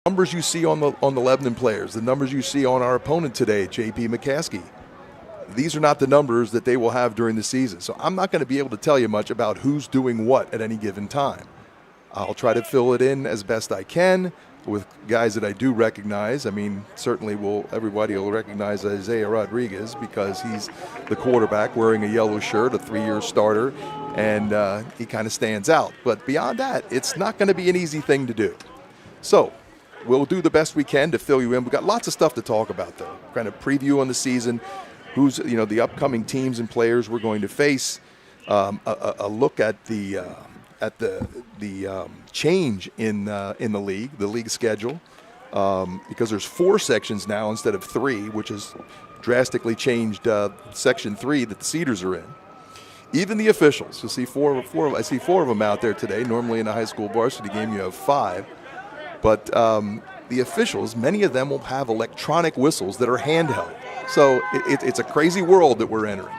numbers you see on the Lebanon players, the numbers you see on our opponent today, J.P. McCaskey, these are not the numbers that they will have during the season. So I'm not going to be able to tell you much about who's doing what at any given time. I'll try to fill it in as best I can with guys that I do recognize. I mean, certainly everybody will recognize Isaiah Rodriguez because he's the quarterback wearing a yellow shirt, a 3-year starter, and he kind of stands out. But beyond that, it's not going to be an easy thing to do. So we'll do the best we can to fill you in. We've got lots of stuff to talk about, though. Kind of preview on the season, who's the upcoming teams and players we're going to face, a look at the change in the league schedule, because there's 4 sections now instead of 3, which has drastically changed Section 3 that the Cedars are in. Even the officials, you'll see I see 4 of them out there today. Normally in a high school varsity game you have 5, but the officials, many of them will have electronic whistles that are handheld. So it's a crazy world that we're entering.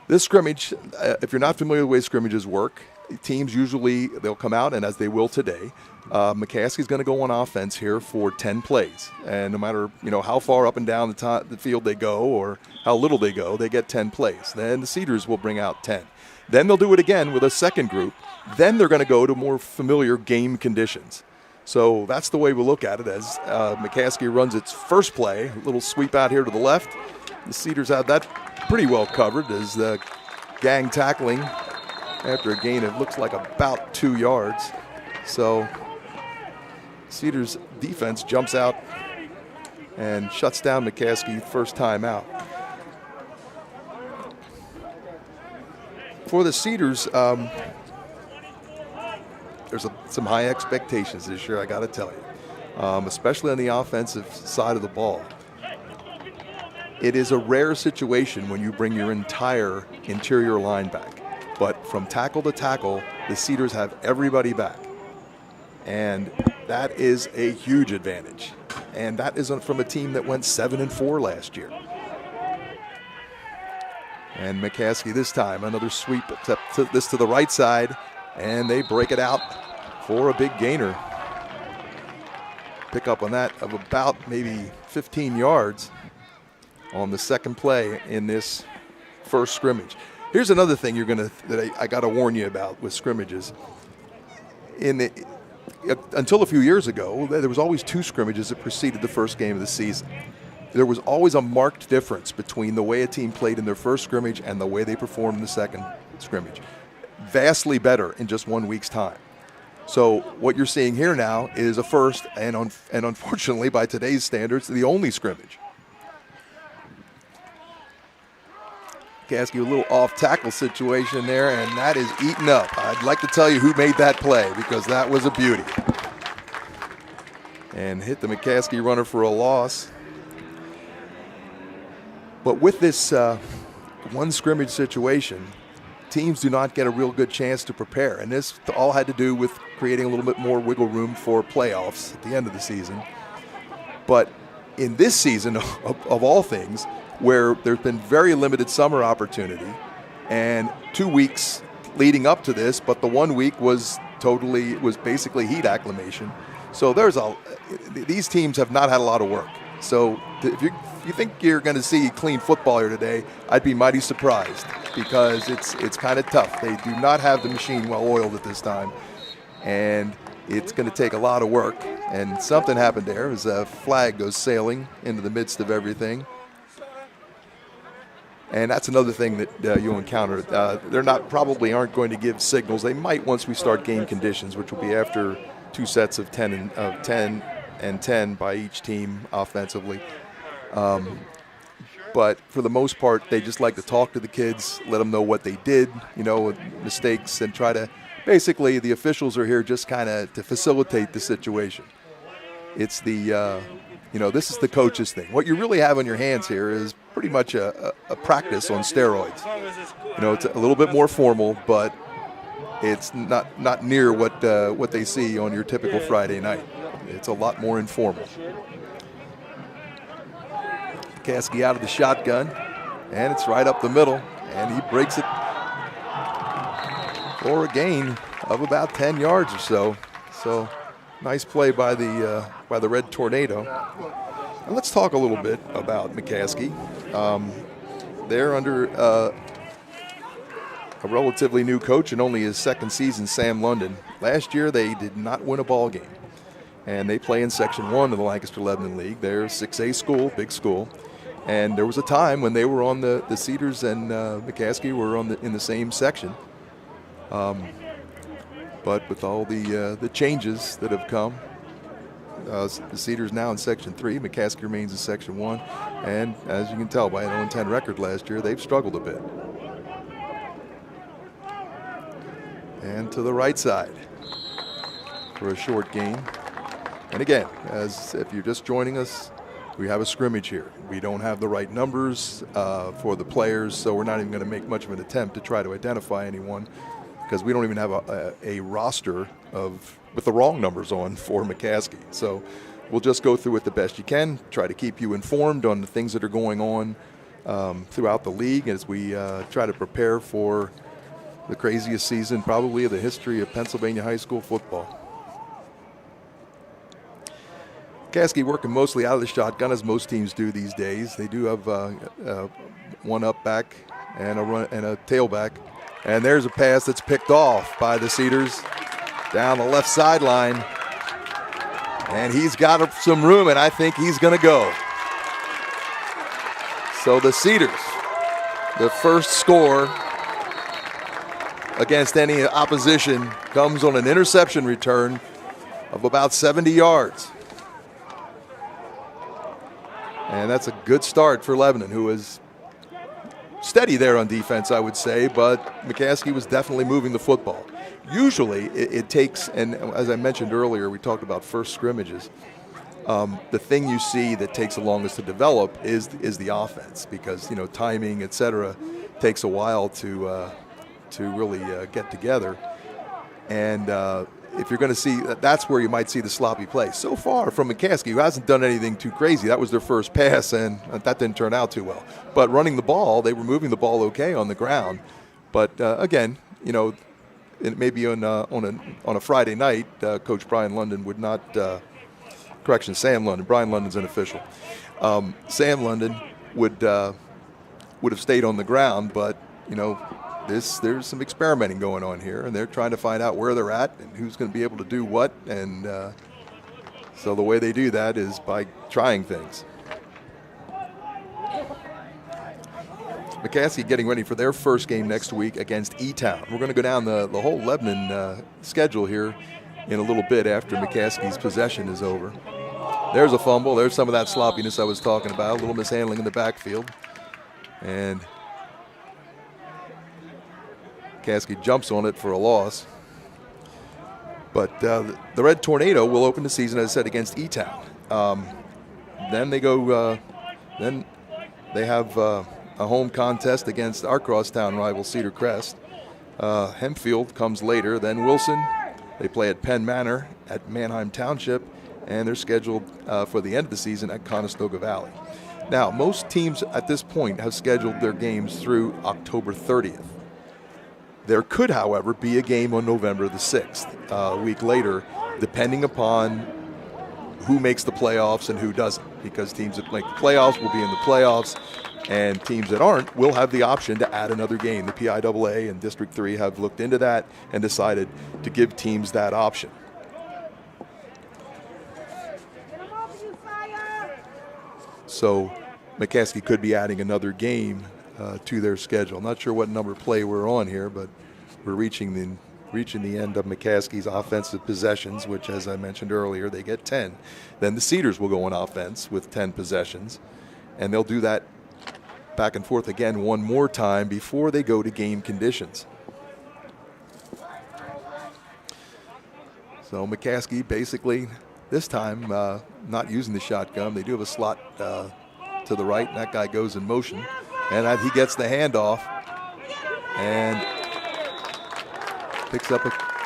This scrimmage, if you're not familiar with the way scrimmages work, teams usually, they'll come out, and as they will today, McCaskey's going to go on offense here for 10 plays. And no matter how far up and down the field they go or how little they go, they get 10 plays. Then the Cedars will bring out 10. Then they'll do it again with a second group. Then they're going to go to more familiar game conditions. So that's the way we look at it as McCaskey runs its first play. A little sweep out here to the left. The Cedars have that pretty well covered as the gang tackling after a gain of looks like about 2 yards. So Cedars defense jumps out and shuts down McCaskey first time out. For the Cedars, there's some high expectations this year, I got to tell you, especially on the offensive side of the ball. It is a rare situation when you bring your entire interior line back. But from tackle to tackle, the Cedars have everybody back. And that is a huge advantage. And that isn't from a team that went 7-4 last year. And McCaskey this time, another sweep, except this to the right side, and they break it out for a big gainer. Pick up on that of about maybe 15 yards on the second play in this first scrimmage. Here's another thing that I got to warn you about with scrimmages. Until a few years ago, there was always 2 scrimmages that preceded the first game of the season. There was always a marked difference between the way a team played in their first scrimmage and the way they performed in the second scrimmage. Vastly better in just 1 week's time. So what you're seeing here now is a first, and unfortunately, by today's standards, the only scrimmage. McCaskey, a little off-tackle situation there, and that is eaten up. I'd like to tell you who made that play because that was a beauty. And hit the McCaskey runner for a loss. But with this one scrimmage situation, teams do not get a real good chance to prepare. And this all had to do with creating a little bit more wiggle room for playoffs at the end of the season. But in this season, of all things, where there's been very limited summer opportunity and 2 weeks leading up to this, but the 1 week was basically heat acclimation. So these teams have not had a lot of work. So if you think you're going to see clean football here today, I'd be mighty surprised because it's kind of tough. They do not have the machine well oiled at this time, and it's going to take a lot of work. And something happened there as a flag goes sailing into the midst of everything. And that's another thing that you'll encounter. Probably aren't going to give signals. They might once we start game conditions, which will be after 2 sets of 10 and 10 by each team offensively. But for the most part, they just like to talk to the kids, let them know what they did, mistakes, and try to basically the officials are here just kind of to facilitate the situation. It's this is the coach's thing. What you really have on your hands here is pretty much a practice on steroids. It's a little bit more formal, but it's not near what they see on your typical Friday night. It's a lot more informal. McCaskey out of the shotgun, and it's right up the middle, and he breaks it for a gain of about 10 yards or so. So Nice play by the Red Tornado. And let's talk a little bit about McCaskey. They're under a relatively new coach and only his second season, Sam London. Last year they did not win a ball game. And they play in Section 1 of the Lancaster-Lebanon League. They're a 6A school, big school. And there was a time when they were on the Cedars and McCaskey were in the same section. But with all the changes that have come, the Cedars now in Section 3, McCaskey remains in Section 1. And as you can tell by an 0-10 record last year, they've struggled a bit. And to the right side for a short gain. And again, as if you're just joining us, we have a scrimmage here. We don't have the right numbers for the players, so we're not even going to make much of an attempt to try to identify anyone because we don't even have a roster with the wrong numbers on for McCaskey. So we'll just go through it the best you can, try to keep you informed on the things that are going on throughout the league as we try to prepare for the craziest season probably of the history of Pennsylvania high school football. McCaskey working mostly out of the shotgun, as most teams do these days. They do have one up back and a tailback. And there's a pass that's picked off by the Cedars down the left sideline. And he's got some room, and I think he's going to go. So the Cedars, the first score against any opposition, comes on an interception return of about 70 yards. And that's a good start for Lebanon, who is steady there on defense, I would say, but McCaskey was definitely moving the football. Usually it takes, and as I mentioned earlier, we talked about first scrimmages. The thing you see that takes the longest to develop is the offense, because timing, etc., takes a while to really get together. And if you're going to see, that's where you might see the sloppy play. So far from McCaskey, who hasn't done anything too crazy. That was their first pass, and that didn't turn out too well. But running the ball, they were moving the ball okay on the ground. But again, it may be on a Friday night, Coach Brian London would not, Sam London. Brian London's an official. Sam London would have stayed on the ground, but there's some experimenting going on here, and they're trying to find out where they're at and who's going to be able to do what. And so the way they do that is by trying things. McCaskey getting ready for their first game next week against E-Town. We're going to go down the whole Lebanon schedule here in a little bit after McCaskey's possession is over. There's a fumble. There's some of that sloppiness I was talking about, a little mishandling in the backfield. And McCaskey jumps on it for a loss. But the Red Tornado will open the season, as I said, against E-Town. Then they go. Then they have a home contest against our crosstown rival Cedar Crest. Hempfield comes later. Then Wilson. They play at Penn Manor at Manheim Township, and they're scheduled for the end of the season at Conestoga Valley. Now, most teams at this point have scheduled their games through October 30th. There could, however, be a game on November the 6th, a week later, depending upon who makes the playoffs and who doesn't, because teams that make the playoffs will be in the playoffs, and teams that aren't will have the option to add another game. The PIAA and District 3 have looked into that and decided to give teams that option. So McCaskey could be adding another game to their schedule. I'm not sure what number play we're on here, but we're reaching the end of McCaskey's offensive possessions, which, as I mentioned earlier, they get 10. Then the Cedars will go on offense with 10 possessions, and they'll do that back and forth again one more time before they go to game conditions. So McCaskey basically this time not using the shotgun. They do have a slot to the right, and that guy goes in motion. And he gets the handoff and picks up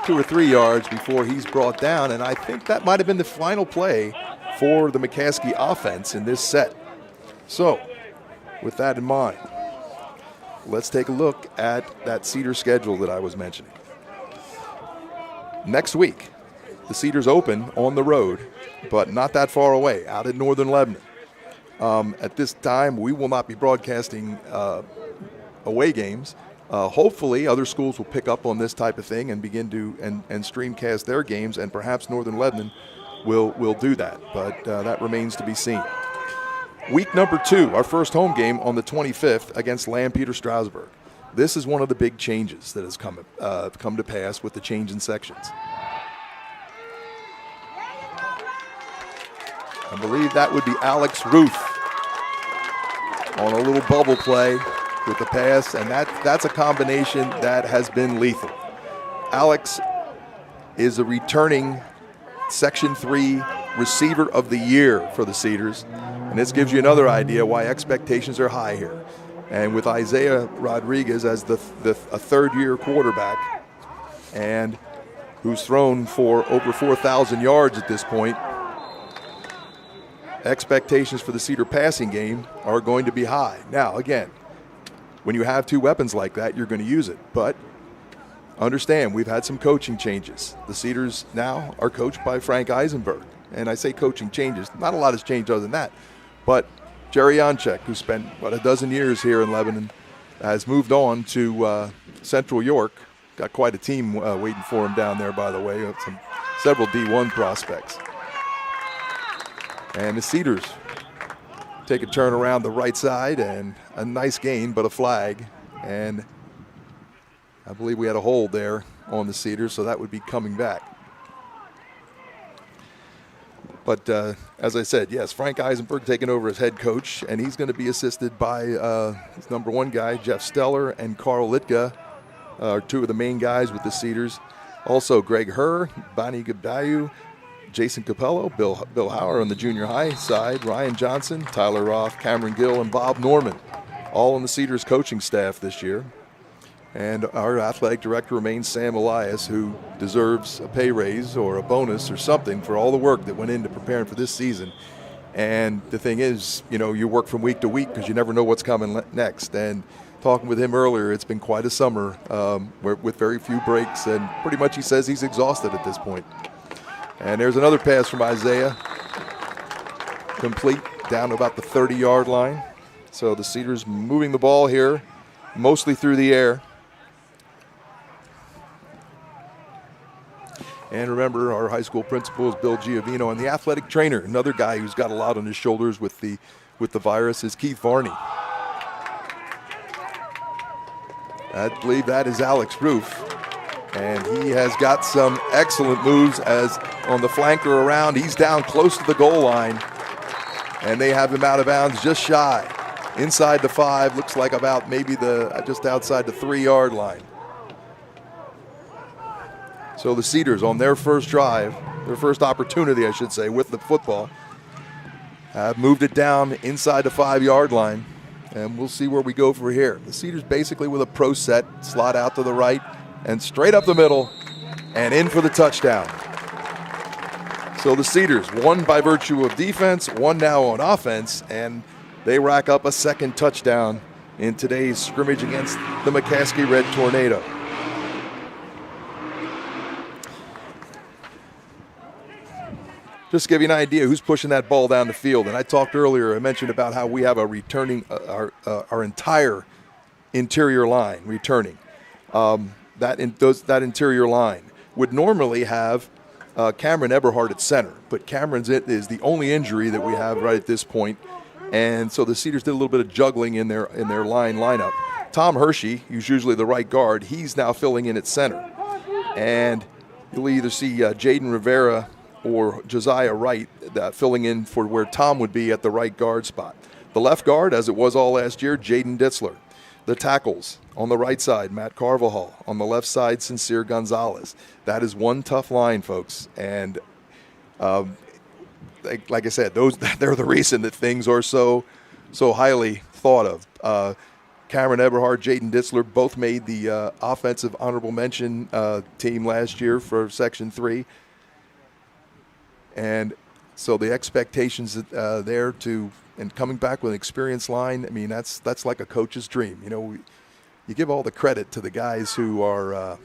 2 or 3 yards before he's brought down. And I think that might have been the final play for the McCaskey offense in this set. So with that in mind, let's take a look at that Cedar schedule that I was mentioning. Next week, the Cedars Open on the road, but not that far away, out in northern Lebanon. At this time, we will not be broadcasting away games. Hopefully, other schools will pick up on this type of thing and begin to and streamcast their games, and perhaps northern Lebanon will do that, but that remains to be seen. Week number 2, our first home game on the 25th against Lampeter Strasburg. This is one of the big changes that has come to pass with the change in sections. I believe that would be Alex Ruth on a little bubble play with the pass, and that's a combination that has been lethal. Alex is a returning Section 3 Receiver of the Year for the Cedars, and this gives you another idea why expectations are high here. And with Isaiah Rodriguez as a third-year quarterback, and who's thrown for over 4,000 yards at this point, expectations for the Cedar passing game are going to be high. Now, again, when you have 2 weapons like that, you're going to use it. But understand, we've had some coaching changes. The Cedars now are coached by Frank Eisenberg. And I say coaching changes, not a lot has changed other than that. But Jerry Janczek, who spent, a dozen years here in Lebanon, has moved on to Central York. Got quite a team waiting for him down there, by the way, several D1 prospects. And the Cedars take a turn around the right side, and a nice gain, but a flag. And I believe we had a hold there on the Cedars, so that would be coming back. But as I said, yes, Frank Eisenberg taking over as head coach, and he's going to be assisted by his number 1 guy, Jeff Steller, and Carl Litka, are 2 of the main guys with the Cedars. Also, Greg Herr, Bani Gabdayu, Jason Capello, Bill Hauer on the junior high side, Ryan Johnson, Tyler Roth, Cameron Gill, and Bob Norman, all on the Cedars coaching staff this year. And our athletic director remains Sam Elias, who deserves a pay raise or a bonus or something for all the work that went into preparing for this season. And the thing is, you work from week to week because you never know what's coming next. And talking with him earlier, it's been quite a summer with very few breaks, and pretty much he says he's exhausted at this point. And there's another pass from Isaiah, complete down to about the 30-yard line. So the Cedars moving the ball here, mostly through the air. And remember, our high school principal is Bill Giovino, and the athletic trainer, another guy who's got a lot on his shoulders with the virus, is Keith Varney. I believe that is Alex Roof. And he has got some excellent moves as on the flanker around. He's down close to the goal line, and they have him out of bounds just shy. Inside the 5, looks like about maybe just outside the 3-yard line. So the Cedars on their first drive, their first opportunity, I should say, with the football, have moved it down inside the 5-yard line, and we'll see where we go from here. The Cedars basically with a pro set, slot out to the right, and straight up the middle, and in for the touchdown. So the Cedars, 1 by virtue of defense, 1 now on offense, and they rack up a second touchdown in today's scrimmage against the McCaskey Red Tornado. Just to give you an idea who's pushing that ball down the field. And I talked earlier, I mentioned about how we have a returning, our entire interior line returning. That interior line would normally have Cameron Eberhardt at center, but Cameron's is the only injury that we have right at this point. And so the Cedars did a little bit of juggling in their lineup. Tom Hershey, who's usually the right guard, he's now filling in at center. And you'll either see Jaden Rivera or Josiah Wright filling in for where Tom would be at the right guard spot. The left guard, as it was all last year, Jaden Ditzler. The tackles on the right side, Matt Carvajal. On the left side, Sincere Gonzalez. That is one tough line, folks. And like I said, they're the reason that things are so highly thought of. Cameron Eberhard, Jaden Ditzler both made the offensive honorable mention team last year for Section 3. And so the expectations there and coming back with an experienced line, I mean, that's like a coach's dream. You give all the credit to the guys who are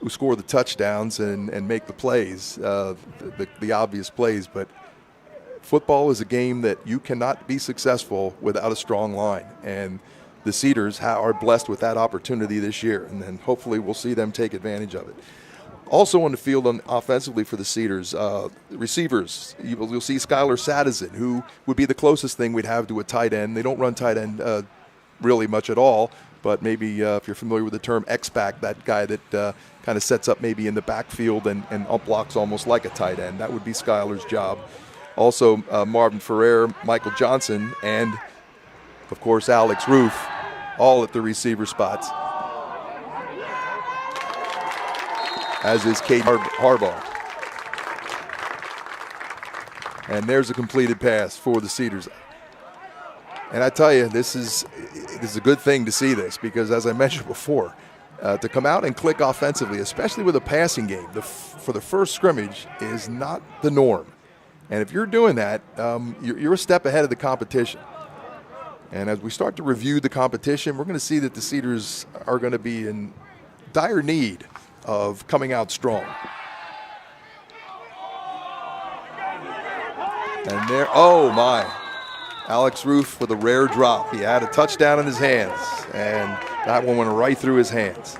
who score the touchdowns and make the plays, the obvious plays. But football is a game that you cannot be successful without a strong line. And the Cedars are blessed with that opportunity this year. And then hopefully we'll see them take advantage of it. Also on the field offensively for the Cedars, receivers, you'll see Skylar Sadison, who would be the closest thing we'd have to a tight end. They don't run tight end really much at all, but maybe if you're familiar with the term X-back, that guy that kind of sets up maybe in the backfield and blocks almost like a tight end. That would be Skylar's job. Also Marvin Ferrer, Michael Johnson, and, of course, Alex Roof, all at the receiver spots, as is Kate Harbaugh. And there's a completed pass for the Cedars. And I tell you, this is a good thing to see this, because as I mentioned before, to come out and click offensively, especially with a passing game, for the first scrimmage is not the norm. And if you're doing that, you're a step ahead of the competition. And as we start to review the competition, we're going to see that the Cedars are going to be in dire need of coming out strong. And there, oh my, Alex Roof with a rare drop. He had a touchdown in his hands, and that one went right through his hands.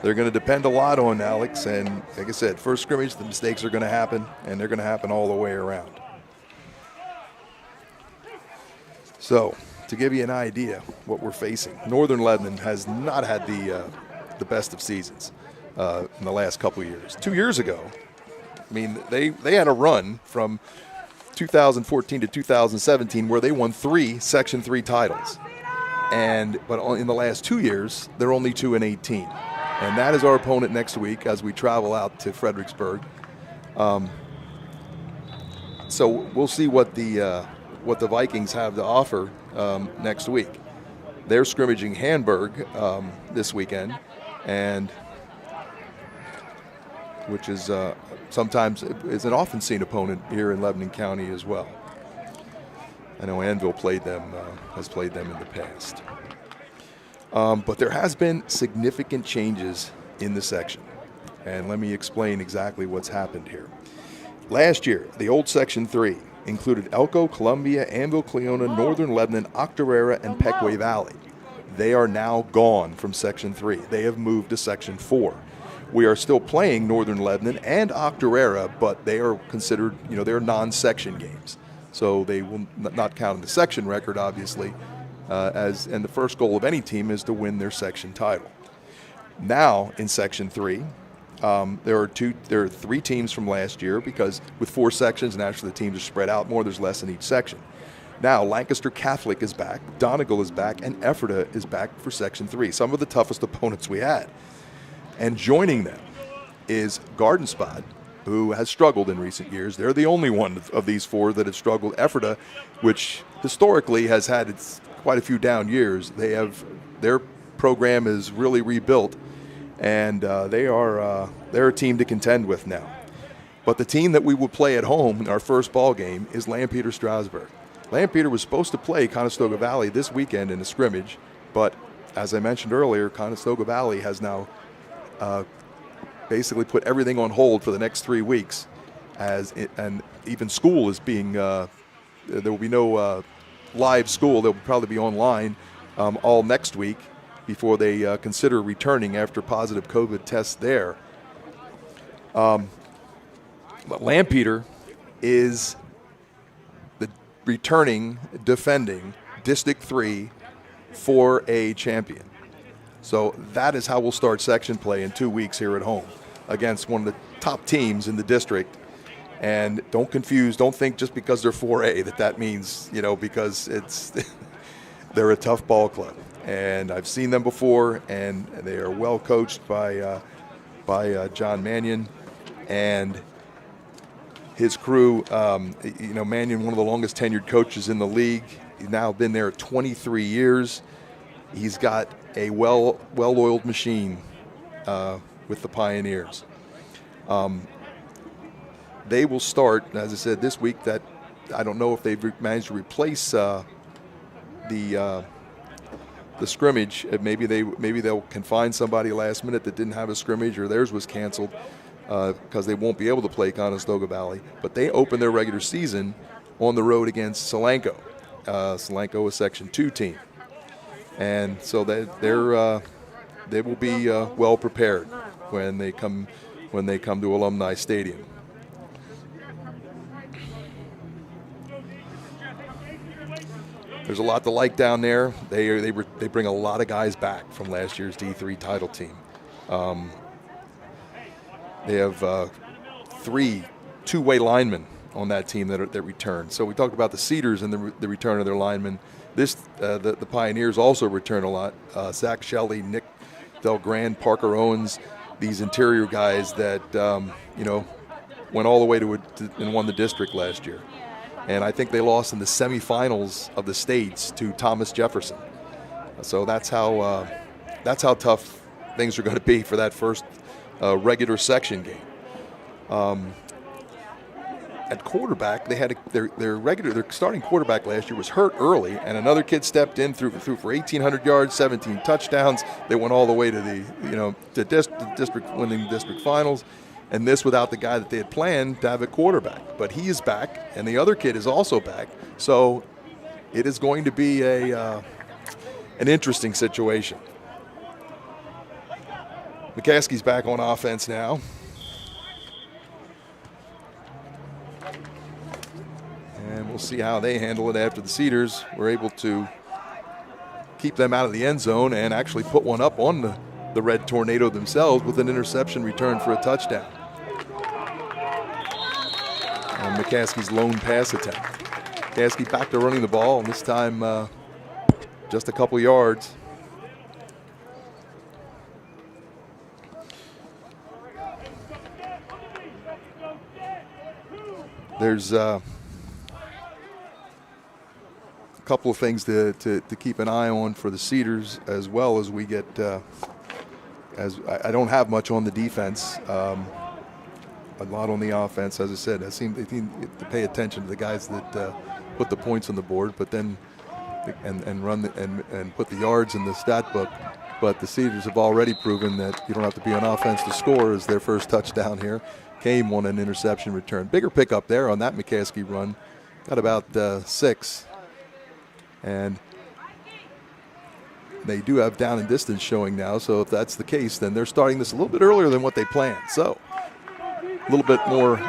They're going to depend a lot on Alex, and like I said, first scrimmage, the mistakes are going to happen, and they're going to happen all the way around. So, to give you an idea what we're facing, Northern Lebanon has not had the best of seasons in the last couple of years. 2 years ago, I mean, they had a run from 2014 to 2017 where they won 3 Section 3 titles. But in the last 2 years, they're only 2-18. And that is our opponent next week as we travel out to Fredericksburg. So we'll see what the Vikings have to offer next week. They're scrimmaging Hamburg this weekend, and which is sometimes is an often seen opponent here in Lebanon County as well. I know Anvil has played them in the past. But there has been significant changes in the section, and let me explain exactly what's happened here. Last year, the old Section 3 included Elko, Columbia, Anvil, Cleona, Northern Lebanon, Octorara, and Pequay Valley. They are now gone from Section 3. They have moved to Section 4. We are still playing Northern Lebanon and Octorara, but they are considered, they're non-section games. So they will not count in the section record, obviously, and the first goal of any team is to win their section title. Now in Section 3, there are 3 teams from last year, because with 4 sections, naturally the teams are spread out more. There's less in each section. Now Lancaster Catholic is back, Donegal is back, and Ephrata is back for Section 3. Some of the toughest opponents we had. And joining them is Garden Spot, who has struggled in recent years. They're the only one of these 4 that have struggled. Ephrata, which historically has had quite a few down years, their program is really rebuilt, and they're a team to contend with now. But the team that we will play at home in our first ball game is Lampeter Strasburg. Lampeter was supposed to play Conestoga Valley this weekend in a scrimmage, but as I mentioned earlier, Conestoga Valley has now basically put everything on hold for the next 3 weeks, and even school is being there will be no live school. They'll probably be online all next week before they consider returning after positive COVID tests there. But Lampeter is the returning, defending District 3 4A champion. So that is how we'll start section play in 2 weeks here at home against one of the top teams in the district. And don't think just because they're 4A that means, because they're a tough ball club. And I've seen them before, and they are well coached by John Mannion and his crew. Mannion, one of the longest tenured coaches in the league. He's now been there 23 years. He's got a well-oiled machine with the Pioneers. They will start, as I said, this week. That I don't know if they've managed to replace the the scrimmage. Maybe they'll confine somebody last minute that didn't have a scrimmage or theirs was canceled because they won't be able to play Conestoga Valley. But they open their regular season on the road against Solanco. Solanco, a Section 2 team, and so they will be well prepared when they come to Alumni Stadium. There's a lot to like down there. They bring a lot of guys back from last year's D3 title team. They have 3 two-way linemen on that team that return. So we talked about the Cedars and the return of their linemen. The Pioneers also return a lot. Zach Shelley, Nick Del Grand, Parker Owens, these interior guys that went all the way and won the district last year. And I think they lost in the semifinals of the states to Thomas Jefferson. So that's how tough things are going to be for that first regular section game. At quarterback, they had their starting quarterback last year was hurt early, and another kid stepped in, threw for 1,800 yards, 17 touchdowns. They went all the way to the district winning district finals, and this without the guy that they had planned to have at quarterback. But he is back, and the other kid is also back. So it is going to be an interesting situation. McCaskey's back on offense now. And we'll see how they handle it after the Cedars were able to keep them out of the end zone and actually put one up on the Red Tornado themselves with an interception return for a touchdown. And McCaskey's lone pass attempt. McCaskey back to running the ball, and this time just a couple yards. There's a couple of things to keep an eye on for the Cedars, as well as we get. As I don't have much on the defense, a lot on the offense. As I said, they seem to pay attention to the guys that put the points on the board, but then and run and put the yards in the stat book. But the Cedars have already proven that you don't have to be on offense to score. As their first touchdown here came on an interception return. Bigger pickup there on that McCaskey run. Got about 6. And they do have down and distance showing now, so if that's the case, then they're starting this a little bit earlier than what they planned. So a little bit more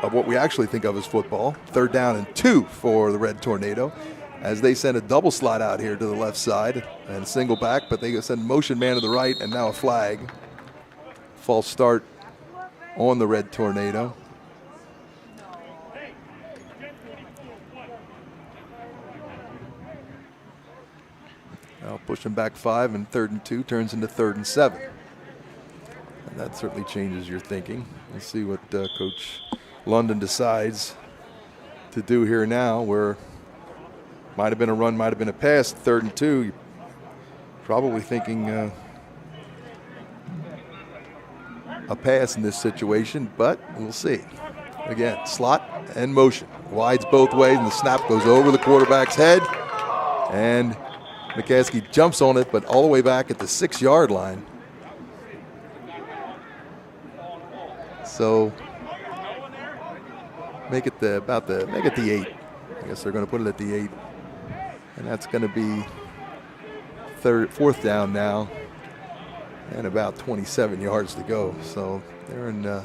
of what we actually think of as football. 3rd down and 2 for the Red Tornado as they send a double slot out here to the left side and single back, but they send motion man to the right and now a flag. False start on the Red Tornado. Now pushing back 5, and 3rd and 2 turns into 3rd and 7. And that certainly changes your thinking. Let's see what Coach London decides to do here now, where might have been a run, might have been a pass. 3rd and 2, you're probably thinking a pass in this situation, but we'll see. Again, slot and motion. Wides both ways, and the snap goes over the quarterback's head. And McCaskey jumps on it, but all the way back at the 6-yard line. So make it the 8. I guess they're going to put it at the 8, and that's going to be 4th down now, and about 27 yards to go. So they're in.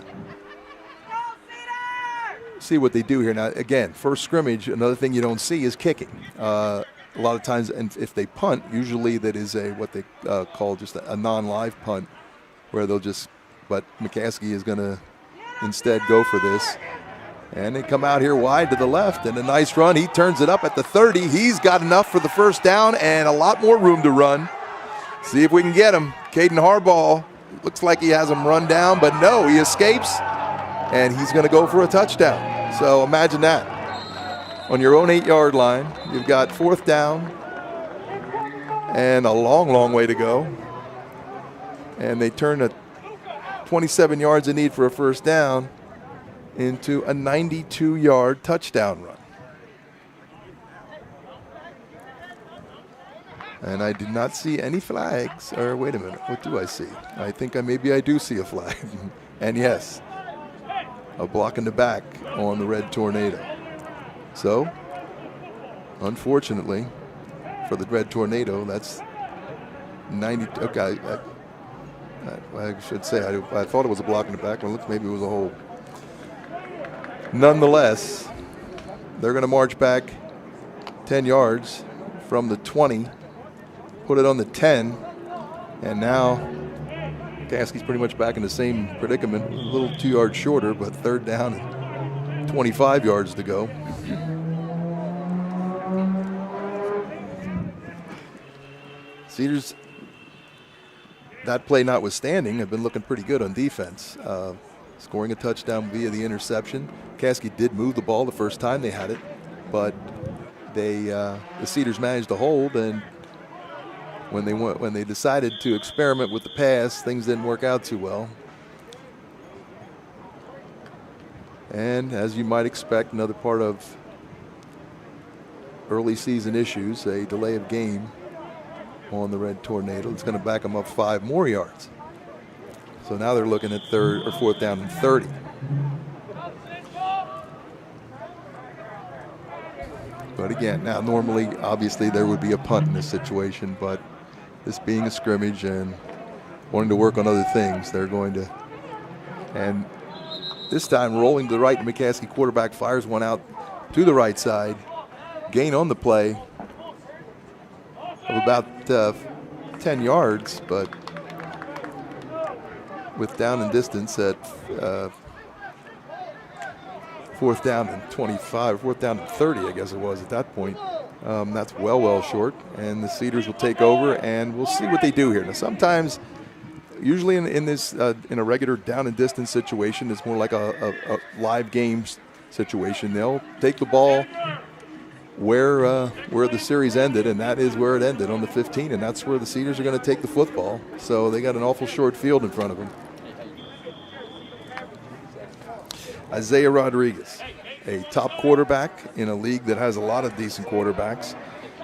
See what they do here now. Again, first scrimmage. Another thing you don't see is kicking. A lot of times, and if they punt, usually that is what they call just a non-live punt, where they'll just. But McCaskey is going to instead go for this, and they come out here wide to the left, and a nice run. He turns it up at the 30. He's got enough for the first down and a lot more room to run. See if we can get him. Caden Harbaugh looks like he has him run down, but no, he escapes, and he's going to go for a touchdown. So imagine that. On your own 8-yard line, you've got 4th down and a long, long way to go. And they turn a 27 yards in need for a first down into a 92-yard touchdown run. And I did not see any flags. Or wait a minute, what do I see? I think maybe I do see a flag. And yes, a block in the back on the Red Tornado. So, unfortunately, for the Red Tornado, that's 90. Okay, I should say I thought it was a block in the back. Well, look, maybe it was a hold. Nonetheless, they're going to march back 10 yards from the 20, put it on the 10, and now McCaskey's pretty much back in the same predicament, a little 2 yards shorter, but third down and 25 yards to go. Cedars, that play notwithstanding, have been looking pretty good on defense, scoring a touchdown via the interception. McCaskey did move the ball the first time they had it, but the Cedars managed to hold, and when they decided to experiment with the pass, things didn't work out too well. And as you might expect, another part of early season issues, a delay of game on the Red Tornado. It's going to back them up 5 more yards. So now they're looking at 3rd or 4th down and 30. But again, now normally, obviously, there would be a punt in this situation, but this being a scrimmage and wanting to work on other things, they're going to. And this time, rolling to the right, the McCaskey quarterback fires one out to the right side. Gain on the play of about 10 yards, but with down and distance at 4th down and 25, 4th down and 30, I guess it was at that point. That's well short, and the Cedars will take over, and we'll see what they do here. Now, sometimes, usually in this in a regular down and distance situation, it's more like a live games situation. They'll take the ball where the series ended, and that is where it ended, on the 15, and that's where the Cedars are going to take the football. So they got an awful short field in front of them. Isaiah Rodriguez, a top quarterback in a league that has a lot of decent quarterbacks.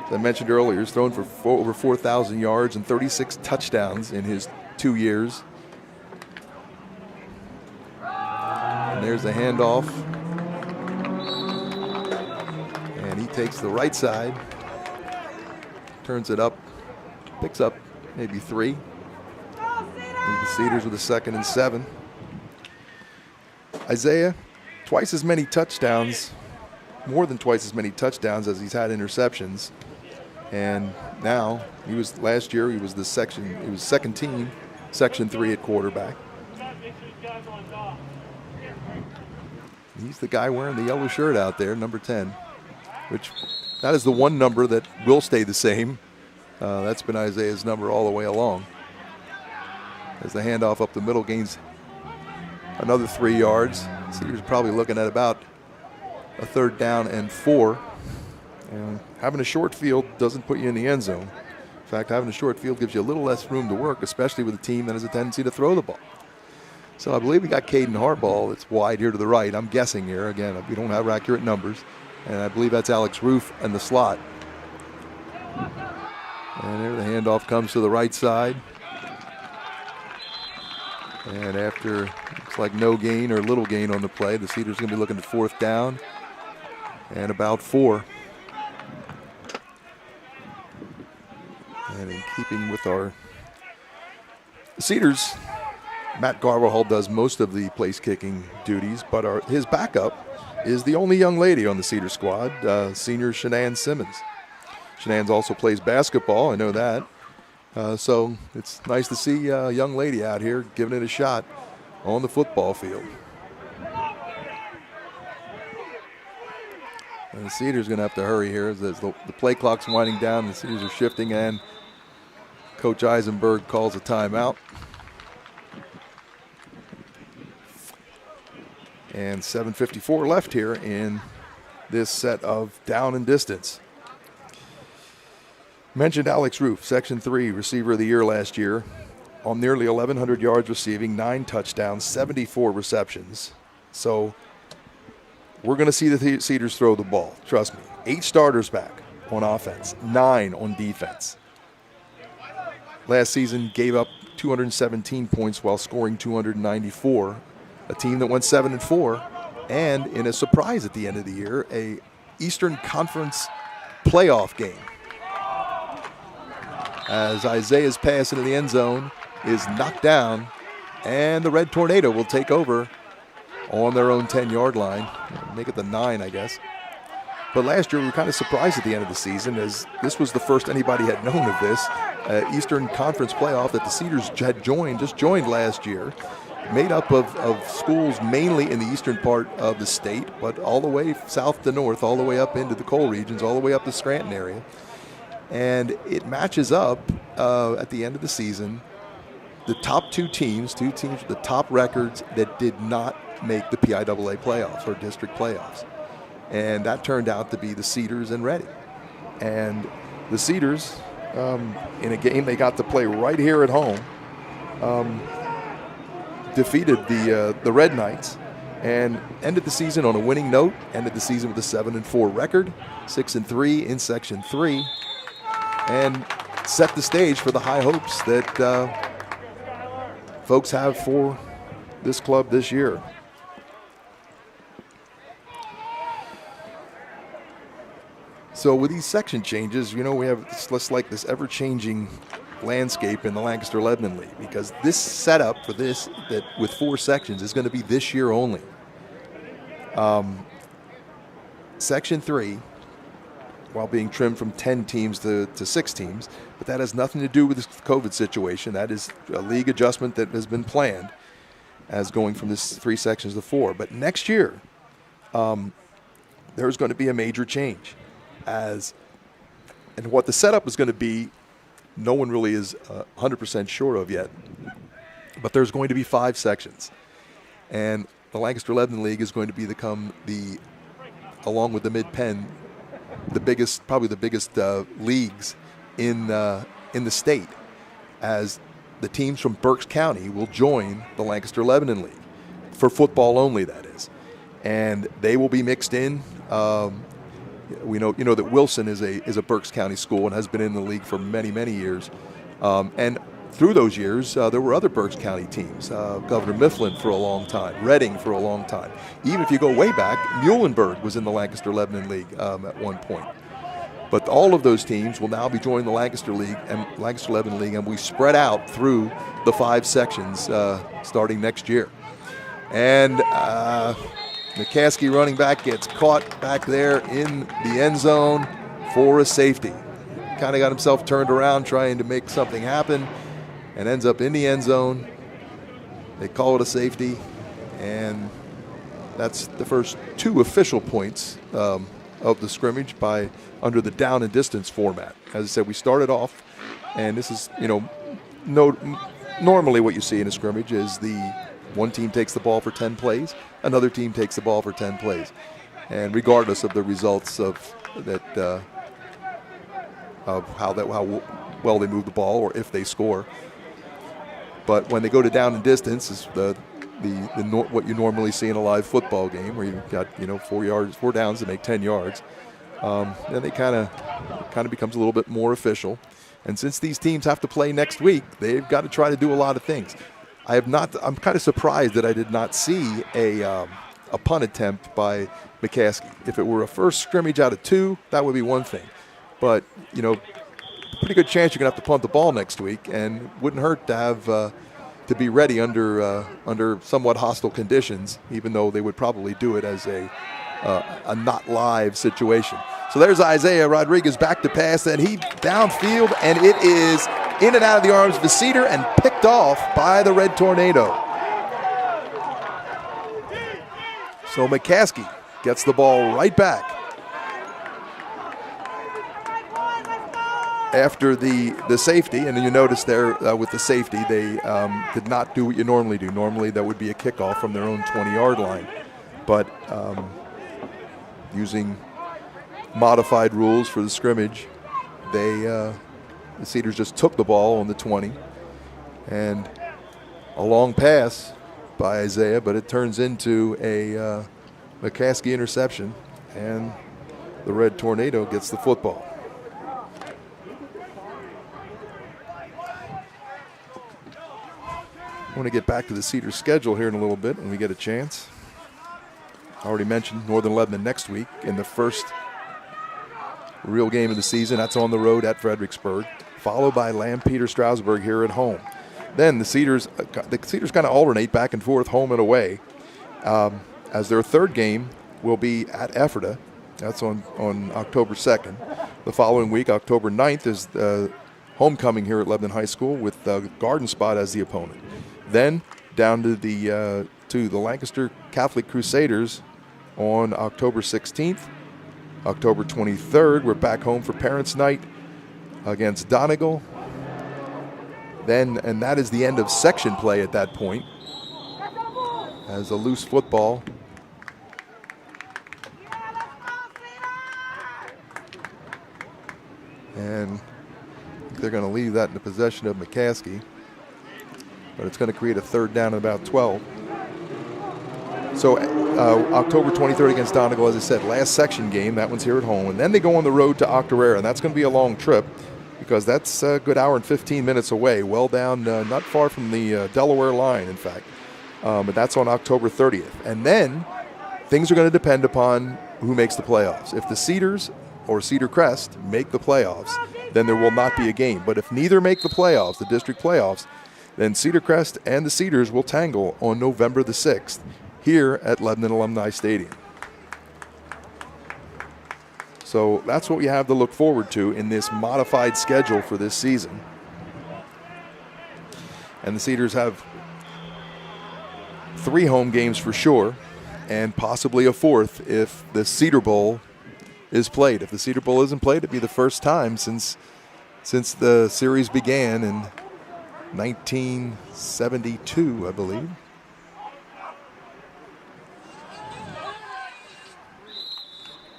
As I mentioned earlier, he's thrown for over 4,000 yards and 36 touchdowns in his 2 years. And there's the handoff. And he takes the right side, turns it up, picks up maybe 3. The Cedars with a 2nd and 7. Isaiah, twice as many touchdowns, more than twice as many touchdowns as he's had interceptions. And now, last year he was second team, Section 3 at quarterback. He's the guy wearing the yellow shirt out there, number 10, which that is the one number that will stay the same. That's been Isaiah's number all the way along. As the handoff up the middle gains another 3 yards. Cedars are probably looking at about a 3rd down and 4. And having a short field doesn't put you in the end zone. In fact, having a short field gives you a little less room to work, especially with a team that has a tendency to throw the ball. So I believe we got Caden Harbaugh. It's wide here to the right. I'm guessing here. Again, we don't have accurate numbers. And I believe that's Alex Roof in the slot. And there the handoff comes to the right side. And after, looks like no gain or little gain on the play, the Cedars going to be looking at 4th down and about 4. And in keeping with our Cedars, Matt Garverhall does most of the place kicking duties, but his backup is the only young lady on the Cedar squad, senior Shanann Simmons. Shanann also plays basketball, I know that. So it's nice to see a young lady out here giving it a shot on the football field. And the Cedars going to have to hurry here as the play clock's winding down. The Cedars are shifting, and Coach Eisenberg calls a timeout. And 7:54 left here in this set of down and distance. Mentioned Alex Roof, Section 3 Receiver of the Year last year, on nearly 1,100 yards receiving, 9 touchdowns, 74 receptions. So we're going to see the Cedars throw the ball. Trust me. 8 starters back on offense, 9 on defense. last season gave up 217 points while scoring 294. A team that went 7-4, and in a surprise at the end of the year, a Eastern Conference playoff game. As Isaiah's pass into the end zone is knocked down, and the Red Tornado will take over on their own 10-yard line. Make it the 9, I guess. But last year we were kind of surprised at the end of the season, as this was the first anybody had known of this Eastern Conference playoff that the Cedars had just joined last year, made up of schools mainly in the eastern part of the state, but all the way south to north, all the way up into the coal regions, all the way up the Scranton area. And it matches up at the end of the season, the top two teams with the top records that did not make the PIAA playoffs or district playoffs. And that turned out to be the Cedars and Reading. And the Cedars, in a game they got to play right here at home, defeated the Red Knights and ended the season on a winning note, ended the season with a 7-4 record, 6-3 in Section 3, and set the stage for the high hopes that folks have for this club this year. So with these section changes, we have this ever-changing landscape in the Lancaster-Lebanon League, because this setup for this, that with 4 sections, is going to be this year only. Section 3, while being trimmed from 10 teams to 6 teams, but that has nothing to do with this COVID situation. That is a league adjustment that has been planned as going from this 3 sections to 4. But next year, there's going to be a major change. And what the setup is going to be, no one really is 100% sure of yet. But there's going to be 5 sections. And the Lancaster-Lebanon League is going to become along with the Mid-Penn, probably the biggest leagues in the state, as the teams from Berks County will join the Lancaster-Lebanon League for football only, that is. And they will be mixed in. We know that Wilson is a Berks County school and has been in the league for many, many years. And through those years, there were other Berks County teams. Governor Mifflin for a long time, Reading for a long time. Even if you go way back, Muhlenberg was in the Lancaster-Lebanon League at one point. But all of those teams will now be joining the Lancaster-Lebanon League, and we spread out through the 5 sections starting next year. And McCaskey, running back, gets caught back there in the end zone for a safety. Kind of got himself turned around trying to make something happen and ends up in the end zone. They call it a safety, and that's the first 2 official points of the scrimmage under the down and distance format. As I said, we started off, and this is, normally what you see in a scrimmage is one team takes the ball for 10 plays, another team takes the ball for 10 plays. And regardless of the results of how well they move the ball or if they score. But when they go to down and distance, is what you normally see in a live football game, where you've got 4 downs to make 10 yards. Then they kind of becomes a little bit more official. And since these teams have to play next week, they've got to try to do a lot of things. I'm kind of surprised that I did not see a punt attempt by McCaskey. If it were a first scrimmage out of 2, that would be one thing. But, pretty good chance you're going to have to punt the ball next week, and wouldn't hurt to have to be ready under somewhat hostile conditions, even though they would probably do it as a not live situation. So there's Isaiah Rodriguez back to pass, and he downfield, and it is in and out of the arms of the Cedar and picked off by the Red Tornado. So McCaskey gets the ball right back after the safety. And you notice there with the safety, they did not do what you normally do. Normally that would be a kickoff from their own 20-yard line. But using modified rules for the scrimmage, the Cedars just took the ball on the 20, and a long pass by Isaiah, but it turns into a McCaskey interception, and the Red Tornado gets the football. I want to get back to the Cedars schedule here in a little bit when we get a chance. I already mentioned Northern Lebanon next week in the first real game of the season. That's on the road at Fredericksburg, followed by Lampeter-Strasburg here at home. Then the Cedars kind of alternate back and forth, home and away, as their third game will be at Ephrata. That's on October 2nd. The following week, October 9th, is homecoming here at Lebanon High School with Garden Spot as the opponent. Then down to the Lancaster Catholic Crusaders on October 16th. October 23rd, we're back home for Parents' Night against Donegal. Then, and that is the end of section play at that point, as a loose football. And they're going to leave that in the possession of McCaskey, but it's going to create a third down at about 12. So October 23rd against Donegal, as I said, last section game. That one's here at home. And then they go on the road to Octorara, and that's going to be a long trip because that's a good hour and 15 minutes away, well down, not far from the Delaware line, in fact. But that's on October 30th. And then things are going to depend upon who makes the playoffs. If the Cedars or Cedar Crest make the playoffs, then there will not be a game. But if neither make the playoffs, the district playoffs, then Cedar Crest and the Cedars will tangle on November the 6th here at Lebanon Alumni Stadium. So that's what we have to look forward to in this modified schedule for this season. And the Cedars have 3 home games for sure, and possibly a 4th if the Cedar Bowl is played. If the Cedar Bowl isn't played, it'd be the first time since the series began in 1972, I believe.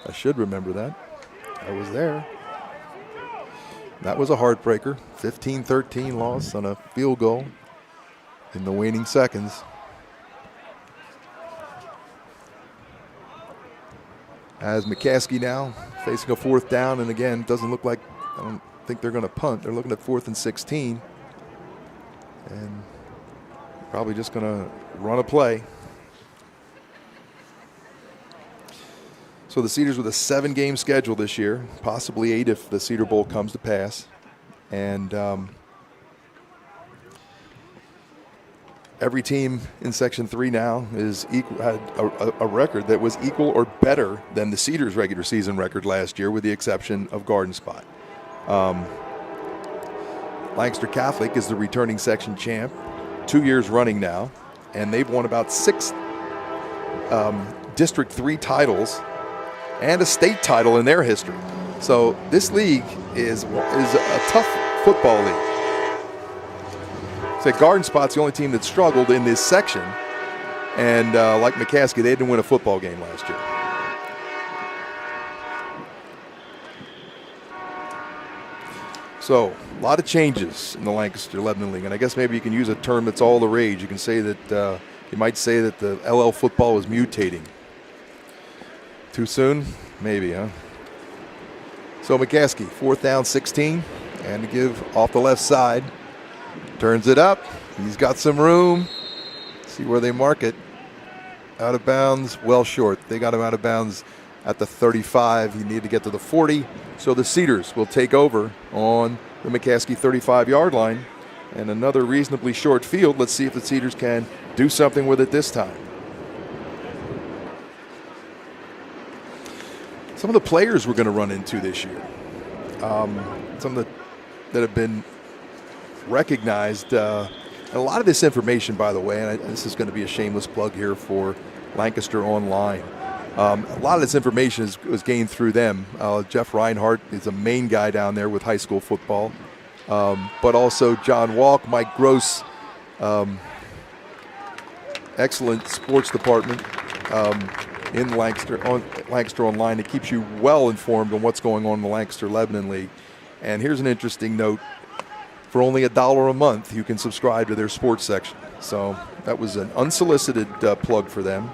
I should remember that. I was there. That was a heartbreaker. 15-13 loss on a field goal in the waning seconds. As McCaskey now facing a 4th down, and again, doesn't look like, I don't think they're going to punt. They're looking at 4th and 16. And probably just going to run a play. So the Cedars with a 7-game schedule this year, possibly 8 if the Cedar Bowl comes to pass. And every team in Section 3 now is had a record that was equal or better than the Cedars regular season record last year, with the exception of Garden Spot. Lancaster Catholic is the returning section champ, 2 years running now, and they've won about 6 District 3 titles and a state title in their history. So this league is a tough football league. So Garden Spot's the only team that struggled in this section, and like McCaskey, they didn't win a football game last year. So a lot of changes in the Lancaster Lebanon League, and I guess maybe you can use a term that's all the rage. You can say that you might say that the LL football is mutating. Too soon? Maybe, huh? So McCaskey, 4th down, 16, and to give off the left side. Turns it up. He's got some room. See where they mark it. Out of bounds, well short. They got him out of bounds at the 35. He needed to get to the 40. So the Cedars will take over on the McCaskey 35-yard line. And another reasonably short field. Let's see if the Cedars can do something with it this time. Some of the players we're going to run into this year, some that have been recognized, and a lot of this information, by the way, and this is going to be a shameless plug here for Lancaster Online. A lot of this information was gained through them. Jeff Reinhardt is a main guy down there with high school football, but also John Walk, Mike Gross, excellent sports department. In Lancaster Online. It keeps you well informed on what's going on in the Lancaster Lebanon League. And here's an interesting note. For only $1 a month, you can subscribe to their sports section. So that was an unsolicited plug for them,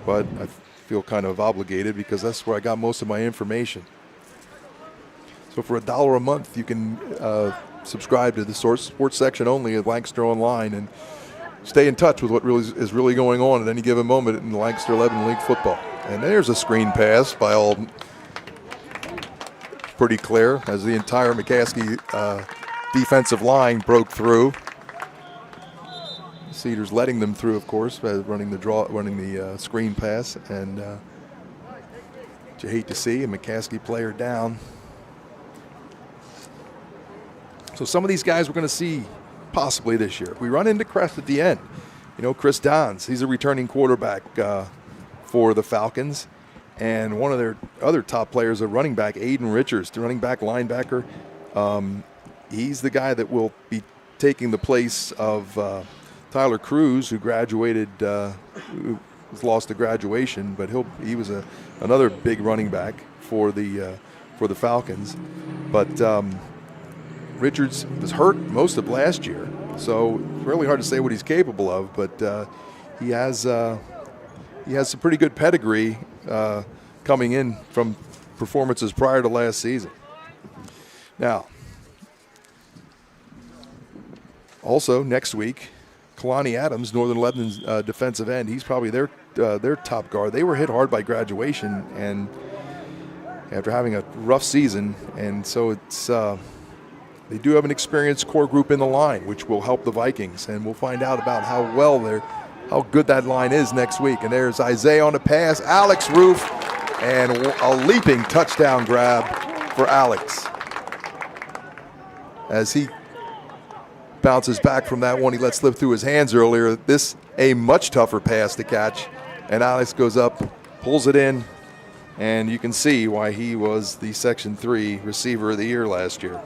but I feel kind of obligated because that's where I got most of my information. So for $1 a month, you can subscribe to the sports section only at Lancaster Online. And stay in touch with what is really going on at any given moment in Lancaster Lebanon League football. And there's a screen pass by all, pretty clear, as the entire McCaskey defensive line broke through. Cedars letting them through, of course, running the screen pass, and you hate to see a McCaskey player down. So some of these guys we're going to see possibly this year. If we run into Crest at the end, Chris Dons, he's a returning quarterback for the Falcons, and one of their other top players, a running back, Aiden Richards, the running back linebacker. He's the guy that will be taking the place of Tyler Cruz, who graduated, who lost to graduation, but he was another big running back for the Falcons. But Richards was hurt most of last year, so it's really hard to say what he's capable of. But he has some pretty good pedigree coming in from performances prior to last season. Now, also next week, Kalani Adams, Northern Lebanon's defensive end, he's probably their top guard. They were hit hard by graduation, and after having a rough season, and so it's they do have an experienced core group in the line, which will help the Vikings, and we'll find out about how good that line is next week. And there's Isaiah on the pass, Alex Roof, and a leaping touchdown grab for Alex as he bounces back from that one he let slip through his hands earlier. This a much tougher pass to catch, and Alex goes up, pulls it in, and you can see why he was the Section 3 Receiver of the Year last year.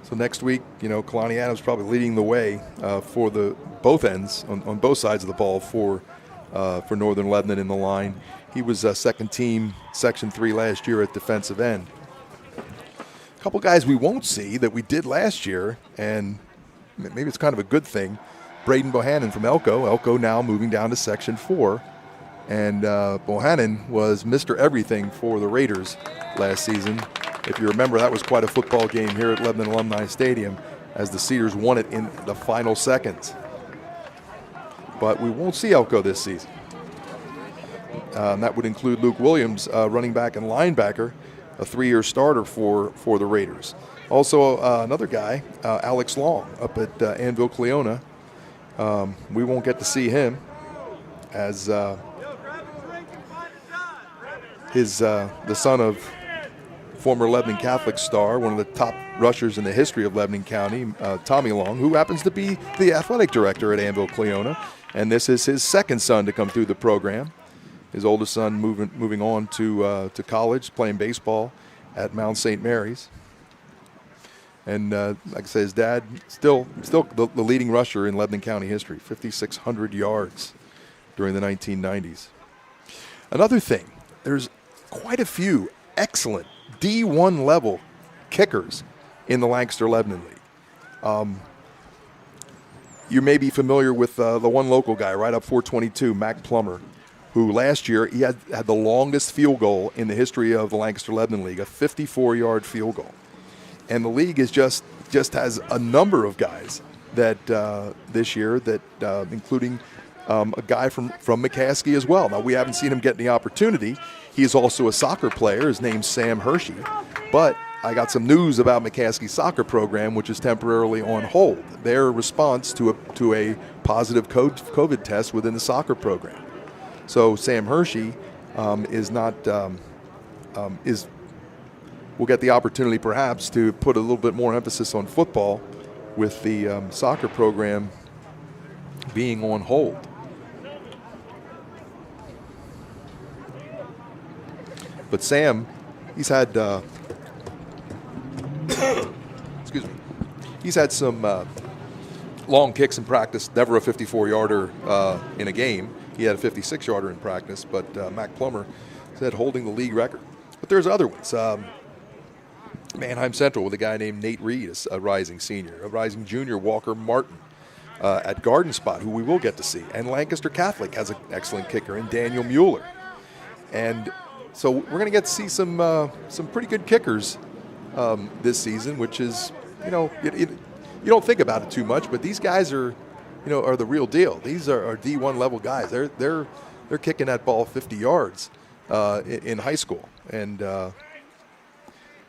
So next week, Kalani Adams probably leading the way for both ends on both sides of the ball for Northern Lebanon in the line. He was second team Section 3 last year at defensive end. A couple guys we won't see that we did last year, and maybe it's kind of a good thing. Braden Bohannon from Elko. Elko now moving down to Section 4. And Bohannon was Mr. Everything for the Raiders last season. If you remember, that was quite a football game here at Lebanon Alumni Stadium as the Cedars won it in the final seconds. But we won't see Elko this season. That would include Luke Williams, running back and linebacker, a 3-year starter for the Raiders. Also, another guy, Alex Long, up at Anvil Cleona. We won't get to see him as the son of former Lebanon Catholic star, one of the top rushers in the history of Lebanon County, Tommy Long, who happens to be the athletic director at Anvil Cleona. And this is his second son to come through the program. His oldest son moving on to college, playing baseball at Mount St. Mary's. And like I said, his dad still the leading rusher in Lebanon County history, 5,600 yards during the 1990s. Another thing, there's quite a few excellent D1 level kickers in the Lancaster Lebanon League. You may be familiar with the one local guy right up 422, Mac Plummer, who last year he had the longest field goal in the history of the Lancaster Lebanon League, a 54-yard field goal. And the league is just has a number of guys that this year that including a guy from McCaskey as well. Now, we haven't seen him get any opportunity. He is also a soccer player. His name's Sam Hershey. But I got some news about McCaskey's soccer program, which is temporarily on hold. Their response to a positive COVID test within the soccer program. So Sam Hershey will get the opportunity perhaps to put a little bit more emphasis on football with the soccer program being on hold. But Sam, he's had excuse me, he's had some long kicks in practice. Never a 54-yarder in a game. He had a 56-yarder in practice, but Mac Plummer said holding the league record. But there's other ones. Manheim Central with a guy named Nate Reed, a rising senior. A rising junior, Walker Martin at Garden Spot, who we will get to see. And Lancaster Catholic has an excellent kicker in Daniel Mueller. And so we're going to get to see some pretty good kickers this season, which is, you don't think about it too much, but these guys are the real deal. These are D1 level guys. They're kicking that ball 50 yards in high school, and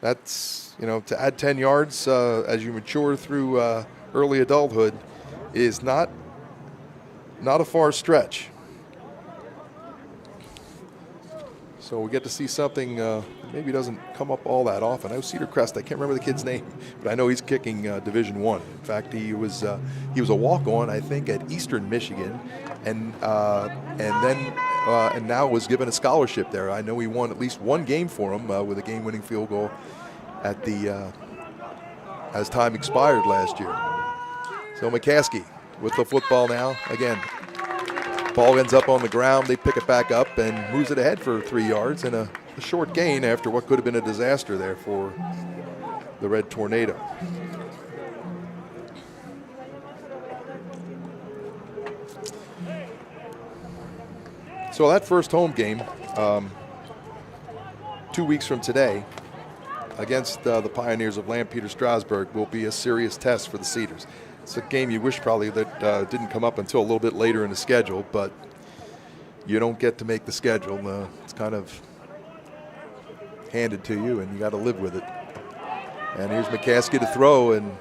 that's to add 10 yards as you mature through early adulthood is not a far stretch. So we get to see something maybe doesn't come up all that often. I know Cedar Crest, I can't remember the kid's name, but I know he's kicking Division I. In fact, he was a walk-on, I think, at Eastern Michigan, and now was given a scholarship there. I know he won at least one game for him with a game-winning field goal at as time expired last year. So McCaskey with the football now. Again, ball ends up on the ground. They pick it back up and moves it ahead for 3 yards and a short gain after what could have been a disaster there for the Red Tornado. So that first home game, 2 weeks from today, against the Pioneers of Lampeter Strasburg will be a serious test for the Cedars. It's a game you wish probably that didn't come up until a little bit later in the schedule, but you don't get to make the schedule. It's kind of handed to you, and you got to live with it. And here's McCaskey to throw, and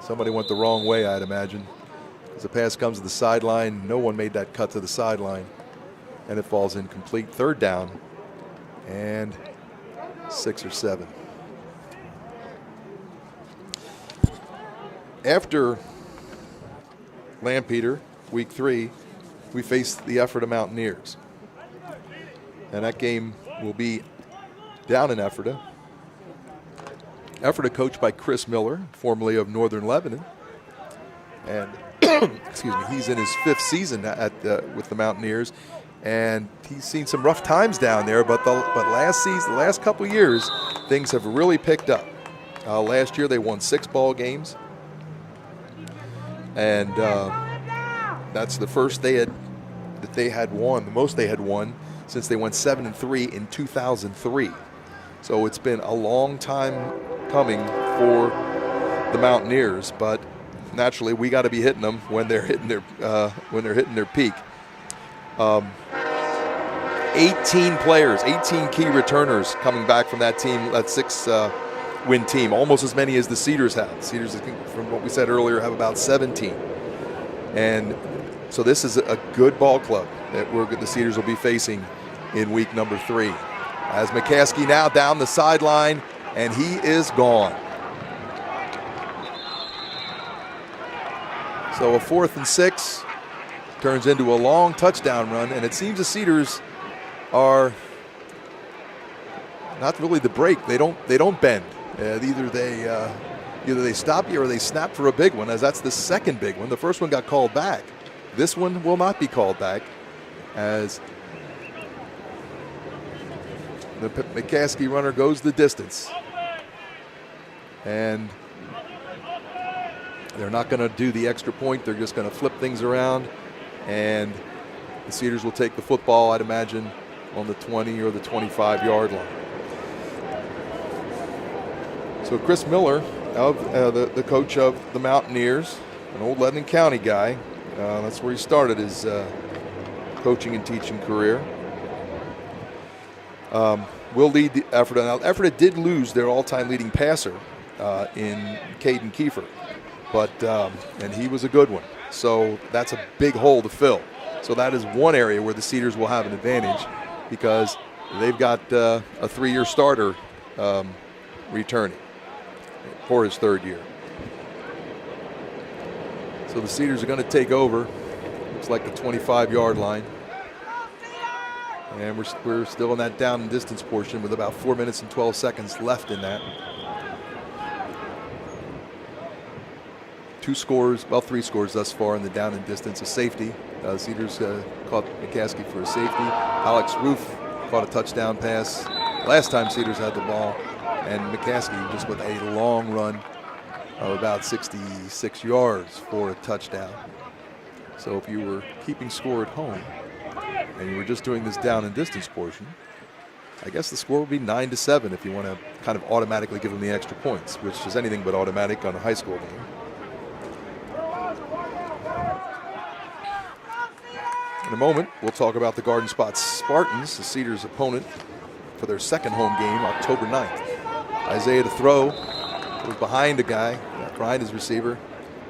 somebody went the wrong way, I'd imagine. As the pass comes to the sideline, no one made that cut to the sideline, and it falls incomplete. Third down, and 6 or 7. After Lampeter, week 3, we face the Ephrata Mountaineers. And that game will be down in Ephrata. Ephrata coached by Chris Miller, formerly of Northern Lebanon. And excuse me, he's in his 5th season with the Mountaineers. And he's seen some rough times down there, but last season, the last couple years, things have really picked up. Last year they won 6 ball games. And that's the first they had won, the most they had won since they went 7-3 in 2003. So it's been a long time coming for the Mountaineers, but naturally we got to be hitting them when they're hitting their peak. 18 players, 18 key returners coming back from that team, that 6-win team, almost as many as the Cedars have. Cedars, from what we said earlier, have about 17. And so this is a good ball club that the Cedars will be facing in week number 3. As McCaskey now down the sideline, and he is gone. So a 4th and 6 turns into a long touchdown run, and it seems the Cedars are not really the break. They don't bend. Either they stop you or they snap for a big one, as that's the second big one. The first one got called back. This one will not be called back, as the McCaskey runner goes the distance. And they're not going to do the extra point. They're just going to flip things around, and the Cedars will take the football, I'd imagine, on the 20 or the 25-yard line. So Chris Miller, the coach of the Mountaineers, an old Lebanon County guy. That's where he started his coaching and teaching career. Will lead the Ephrata. Now, Ephrata did lose their all-time leading passer in Caden Kiefer, and he was a good one. So that's a big hole to fill. So that is one area where the Cedars will have an advantage, because they've got a 3-year starter returning for his 3rd year. So the Cedars are going to take over. Looks like the 25-yard line. And we're still in that down and distance portion with about 4 minutes and 12 seconds left in that. 3 scores thus far in the down and distance. A safety. Cedars caught McCaskey for a safety. Alex Roof caught a touchdown pass last time Cedars had the ball. And McCaskey just with a long run of about 66 yards for a touchdown. So if you were keeping score at home and you were just doing this down and distance portion, I guess the score would be 9-7 if you want to kind of automatically give them the extra points, which is anything but automatic on a high school game. In a moment, we'll talk about the Garden Spot Spartans, the Cedars' opponent for their second home game, October 9th. Isaiah to throw, was behind a guy, behind his receiver,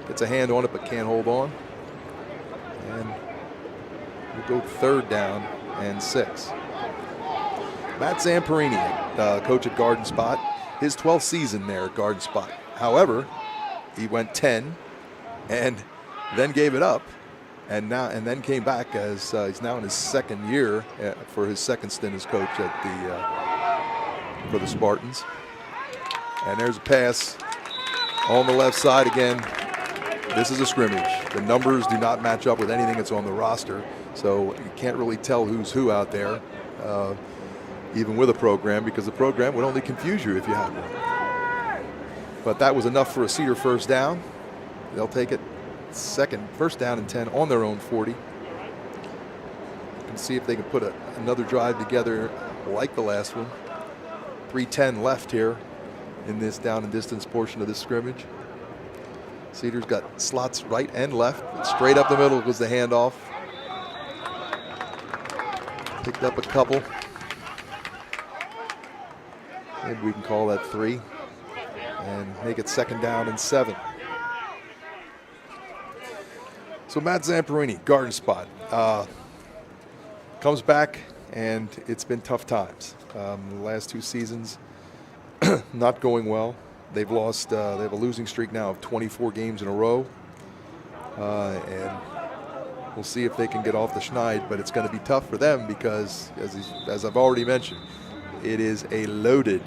gets a hand on it but can't hold on. And we'll go 3rd down and 6. Matt Zamperini, coach at Garden Spot, his 12th season there at Garden Spot. However, he went 10 and then gave it up, and then came back as he's now in his 2nd year for his 2nd stint as coach at for the Spartans. And there's a pass on the left side again. This is a scrimmage. The numbers do not match up with anything that's on the roster, so you can't really tell who's who out there, even with a program, because the program would only confuse you if you had one. But that was enough for a Cedar first down. They'll take it. First down and 10 on their own 40. You can see if they can put another drive together like the last one. 3:10 left here in this down and distance portion of this scrimmage. Cedars got slots right and left. Straight up the middle was the handoff. Picked up a couple. Maybe we can call that 3 and make it 2nd down and 7. So Matt Zamperini, Garden Spot, comes back, and it's been tough times. The last 2 seasons not going well. They've lost. They have a losing streak now of 24 games in a row, and we'll see if they can get off the schneid. But it's going to be tough for them because, as I've already mentioned, it is a loaded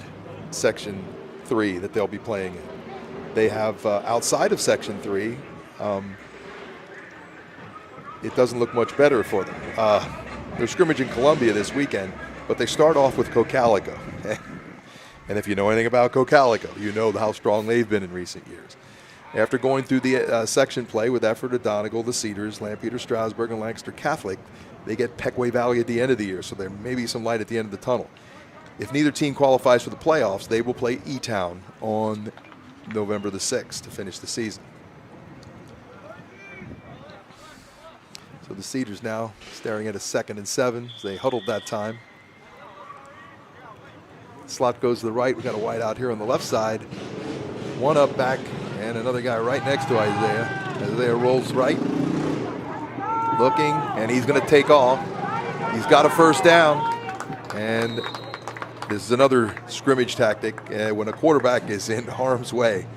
Section 3 that they'll be playing in. They have outside of Section 3. It doesn't look much better for them. They're scrimmaging Columbia this weekend, but they start off with Cocalico. And if you know anything about Cocalico, you know how strong they've been in recent years. After going through the section play with Effort at Donegal, the Cedars, Lampeter, Strasburg, and Lancaster Catholic, they get Peckway Valley at the end of the year, so there may be some light at the end of the tunnel. If neither team qualifies for the playoffs, they will play E-Town on November the 6th to finish the season. So the Cedars now staring at a 2nd and 7. They huddled that time. Slot goes to the right. We've got a wide out here on the left side. One up back and another guy right next to Isaiah. Isaiah rolls right. Looking, and he's going to take off. He's got a first down. And this is another scrimmage tactic. When a quarterback is in harm's way,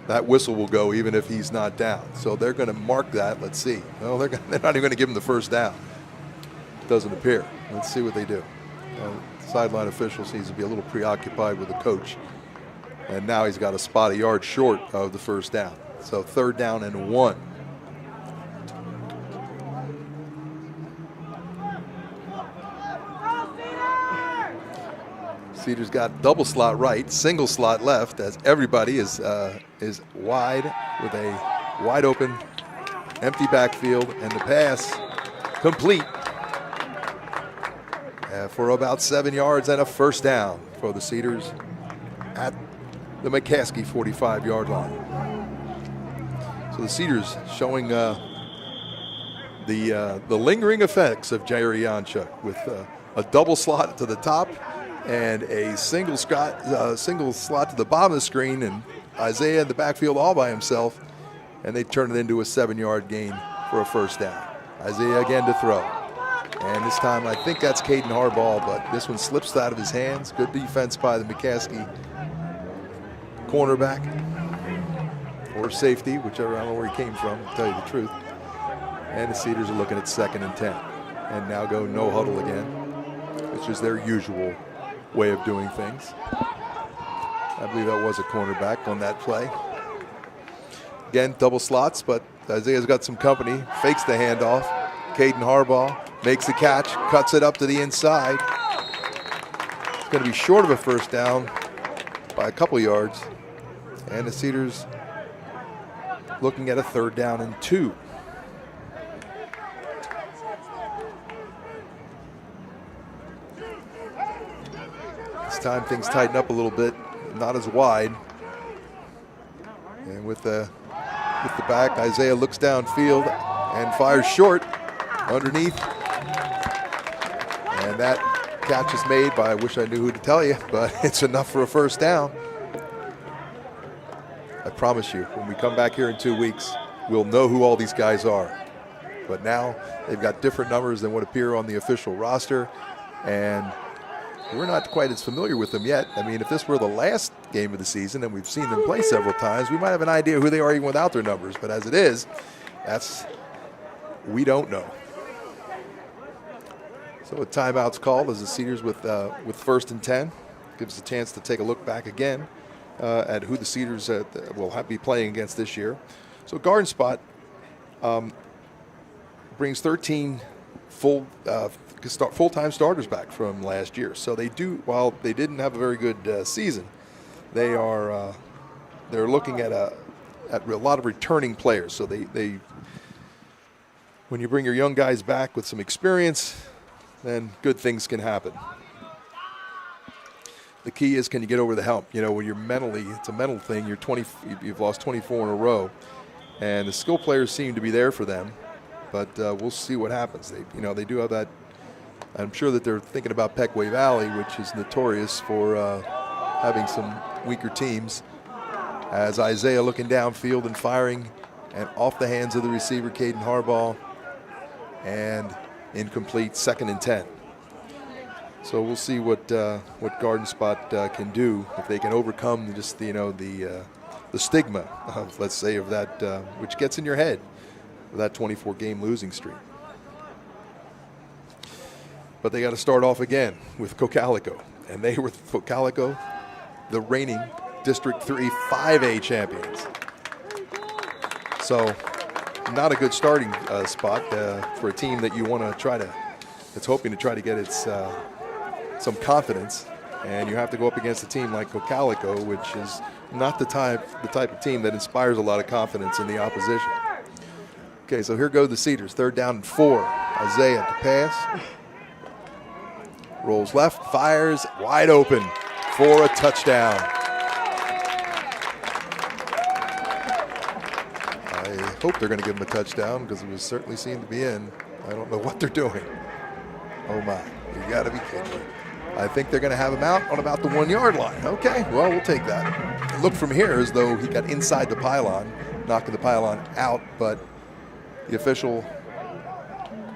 that whistle will go even if he's not down. So they're going to mark that. Let's see. No, they're not even going to give him the first down. Doesn't appear. Let's see what they do. Sideline official seems to be a little preoccupied with the coach. And now he's got a spot a yard short of the first down. So 3rd down and 1. Cedars got double slot right, single slot left, as everybody is wide with a wide open, empty backfield, and the pass complete for about 7 yards and a first down for the Cedars at the McCaskey 45-yard line. So the Cedars showing the lingering effects of Jerry Janchuk with a double slot to the top and a single slot to the bottom of the screen, and Isaiah in the backfield all by himself, and they turn it into a 7-yard gain for a first down. Isaiah again to throw. And this time I think that's Caden Harbaugh, but this one slips out of his hands. Good defense by the McCaskey cornerback or safety, whichever, I don't know where he came from, to tell you the truth. And the Cedars are looking at 2nd and 10. And now go no huddle again, which is their usual way of doing things. I believe that was a cornerback on that play. Again, double slots, but Isaiah's got some company, fakes the handoff. Caden Harbaugh makes the catch, cuts it up to the inside. It's going to be short of a first down by a couple yards. And the Cedars looking at a 3rd down and 2. time things tighten up a little bit, not as wide. And with the back, Isaiah looks downfield and fires short underneath. And that catch is made by, I wish I knew who to tell you, but it's enough for a first down. I promise you, when we come back here in 2 weeks, we'll know who all these guys are. But now they've got different numbers than what appear on the official roster, and we're not quite as familiar with them yet. I mean, if this were the last game of the season and we've seen them play several times, we might have an idea who they are even without their numbers. But as it is, we don't know. So a timeout's called as the Cedars with 1st and 10. Gives us a chance to take a look back again at who the Cedars will be playing against this year. So Garden Spot brings 13 full-time starters back from last year. So they do, while they didn't have a very good season, they're looking at a lot of returning players. So they when you bring your young guys back with some experience, then good things can happen. The key is, can you get over the hump? You know, when you're mentally, it's a mental thing. You've lost 24 in a row, and the skill players seem to be there for them. But we'll see what happens. They do have that. I'm sure that they're thinking about Peckway Valley, which is notorious for having some weaker teams. As Isaiah looking downfield and firing, and off the hands of the receiver, Caden Harbaugh, and incomplete, 2nd and 10. So we'll see what Garden Spot can do if they can overcome just the stigma of, let's say, of that which gets in your head, that 24-game losing streak. But they got to start off again with Cocalico, and they were Cocalico, the reigning District 3 5A champions. So not a good starting spot for a team that you want to that's hoping to try to get its some confidence, and you have to go up against a team like Cocalico, which is not the type of team that inspires a lot of confidence in the opposition. Okay, so here go the Cedars, 3rd down and 4. Isaiah to pass. Rolls left, fires, wide open for a touchdown. I hope they're going to give him a touchdown because it certainly seemed to be in. I don't know what they're doing. Oh my, you got to be kidding me. I think they're going to have him out on about the 1-yard line. Okay, well, we'll take that. It looked from here as though he got inside the pylon, knocking the pylon out, but the official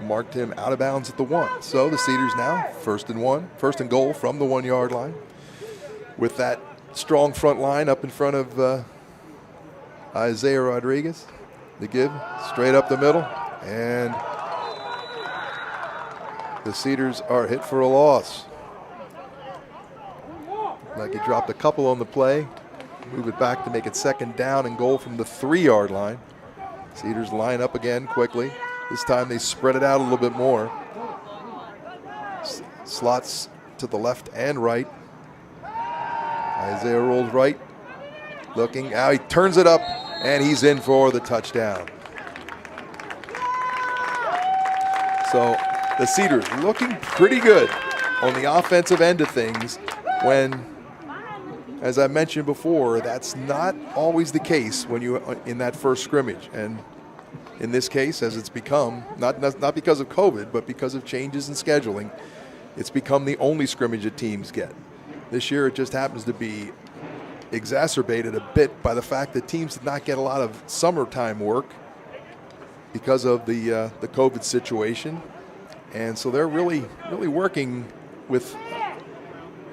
marked him out of bounds at the 1. So the Cedars now 1st and goal from the 1-yard line, with that strong front line up in front of Isaiah Rodriguez. The give straight up the middle, and the Cedars are hit for a loss. Like he dropped a couple on the play, move it back to make it 2nd down and goal from the 3-yard line. Cedars line up again quickly. This time they spread it out a little bit more. Slots to the left and right. Isaiah rolls right, looking. Now he turns it up, and he's in for the touchdown. So the Cedars looking pretty good on the offensive end of things when, as I mentioned before, that's not always the case when you in that first scrimmage. And in this case, as it's become, not because of COVID, but because of changes in scheduling, it's become the only scrimmage that teams get. This year it just happens to be exacerbated a bit by the fact that teams did not get a lot of summertime work because of the COVID situation. And so they're really working with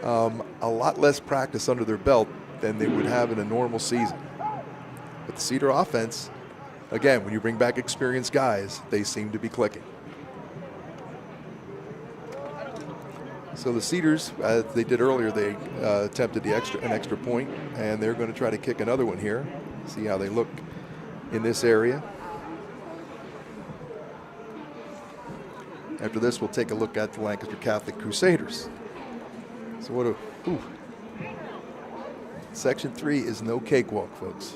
a lot less practice under their belt than they would have in a normal season. But the Cedar offense, again, when you bring back experienced guys, they seem to be clicking. So the Cedars, as they did earlier, they attempted an extra point, and they're going to try to kick another one here. See how they look in this area. After this, we'll take a look at the Lancaster Catholic Crusaders. So Section 3 is no cakewalk, folks.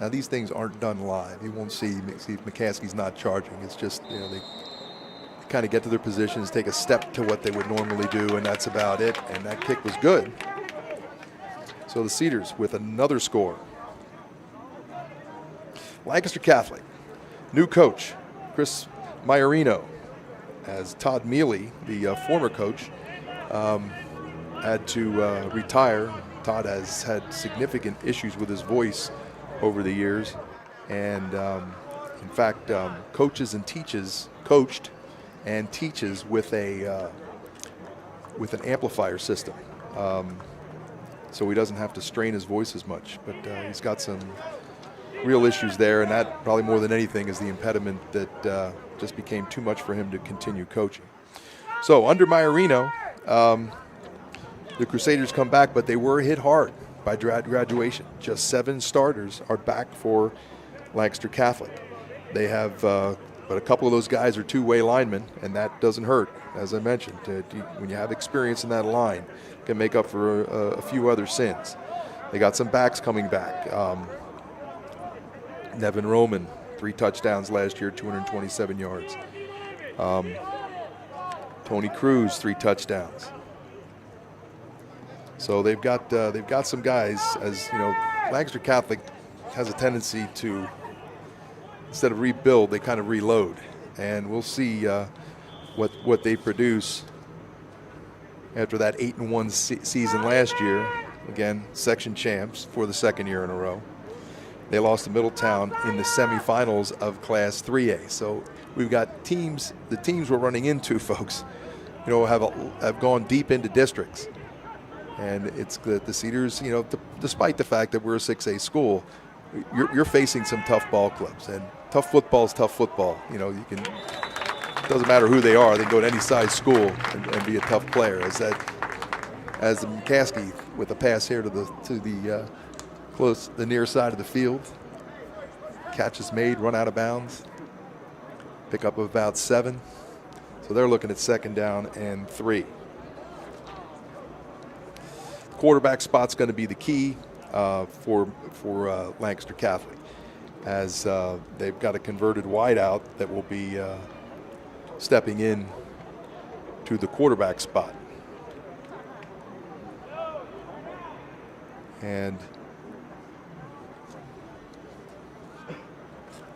Now these things aren't done live. You won't see if McCaskey's not charging. It's just, kind of get to their positions, take a step to what they would normally do, and that's about it. And that kick was good. So the Cedars with another score. Lancaster Catholic, new coach, Chris Maiorino, as Todd Mealy, the former coach, had to retire. Todd has had significant issues with his voice over the years, and in fact, coached and teaches with an amplifier system, so he doesn't have to strain his voice as much. But he's got some real issues there, and that probably more than anything is the impediment that just became too much for him to continue coaching. So under Maiorino, the Crusaders come back, but they were hit hard by graduation. Just 7 starters are back for Lancaster Catholic. They have, but a couple of those guys are two-way linemen, and that doesn't hurt. As I mentioned, when you have experience in that line, it can make up for a few other sins. They got some backs coming back. Nevin Roman, 3 touchdowns last year, 227 yards. Tony Cruz, 3 touchdowns. So they've got some guys. As you know, Lancaster Catholic has a tendency to, instead of rebuild, they kind of reload, and we'll see what they produce after that 8-1 season last year. Again, section champs for the second year in a row. They lost to Middletown in the semifinals of Class 3A. So we've got teams. The teams we're running into, folks, you know, have gone deep into districts. And it's the Cedars, you know, despite the fact that we're a 6A school, you're facing some tough ball clubs. And tough football is tough football. You know, it doesn't matter who they are. They can go to any size school and be a tough player. As the McCaskey with a pass here to the near side of the field. Catch is made, run out of bounds. Pick up of about 7. So they're looking at 2nd down and 3. Quarterback spot's going to be the key for Lancaster Catholic, as they've got a converted wideout that will be stepping in to the quarterback spot. And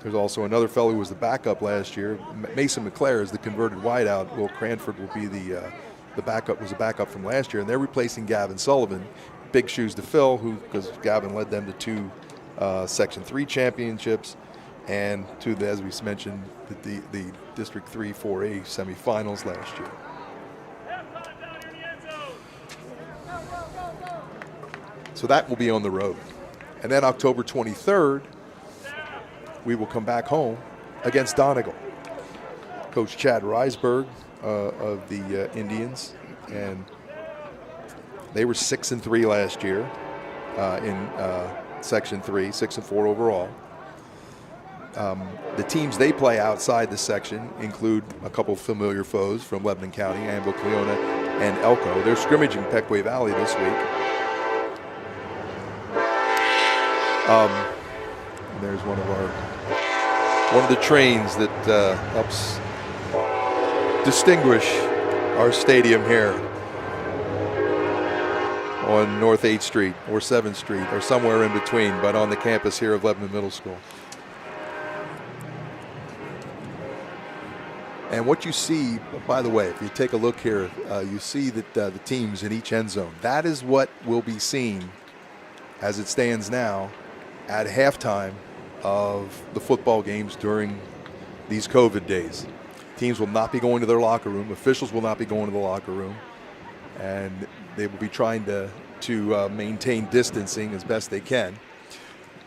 there's also another fellow who was the backup last year. Mason McClare is the converted wideout. Will Cranford will be the backup, was a backup from last year, and they're replacing Gavin Sullivan. Big shoes to fill, because Gavin led them to 2 Section 3 championships and to the, as we mentioned, the District 3 4A semifinals last year. So that will be on the road. And then October 23rd, we will come back home against Donegal. Coach Chad Reisberg of the Indians, and they were 6-3 last year in Section 3, 6-4 overall. The teams they play outside the section include a couple of familiar foes from Lebanon County, Anvil, Cleona, and Elko. They're scrimmaging Pequea Valley this week. And there's one of the trains that helps distinguish our stadium here on North 8th Street or 7th Street or somewhere in between, but on the campus here of Lebanon Middle School. And what you see, by the way, if you take a look here, you see that the teams in each end zone. That is what will be seen as it stands now at halftime of the football games during these COVID days. Teams will not be going to their locker room. Officials will not be going to the locker room. And they will be trying to maintain distancing as best they can.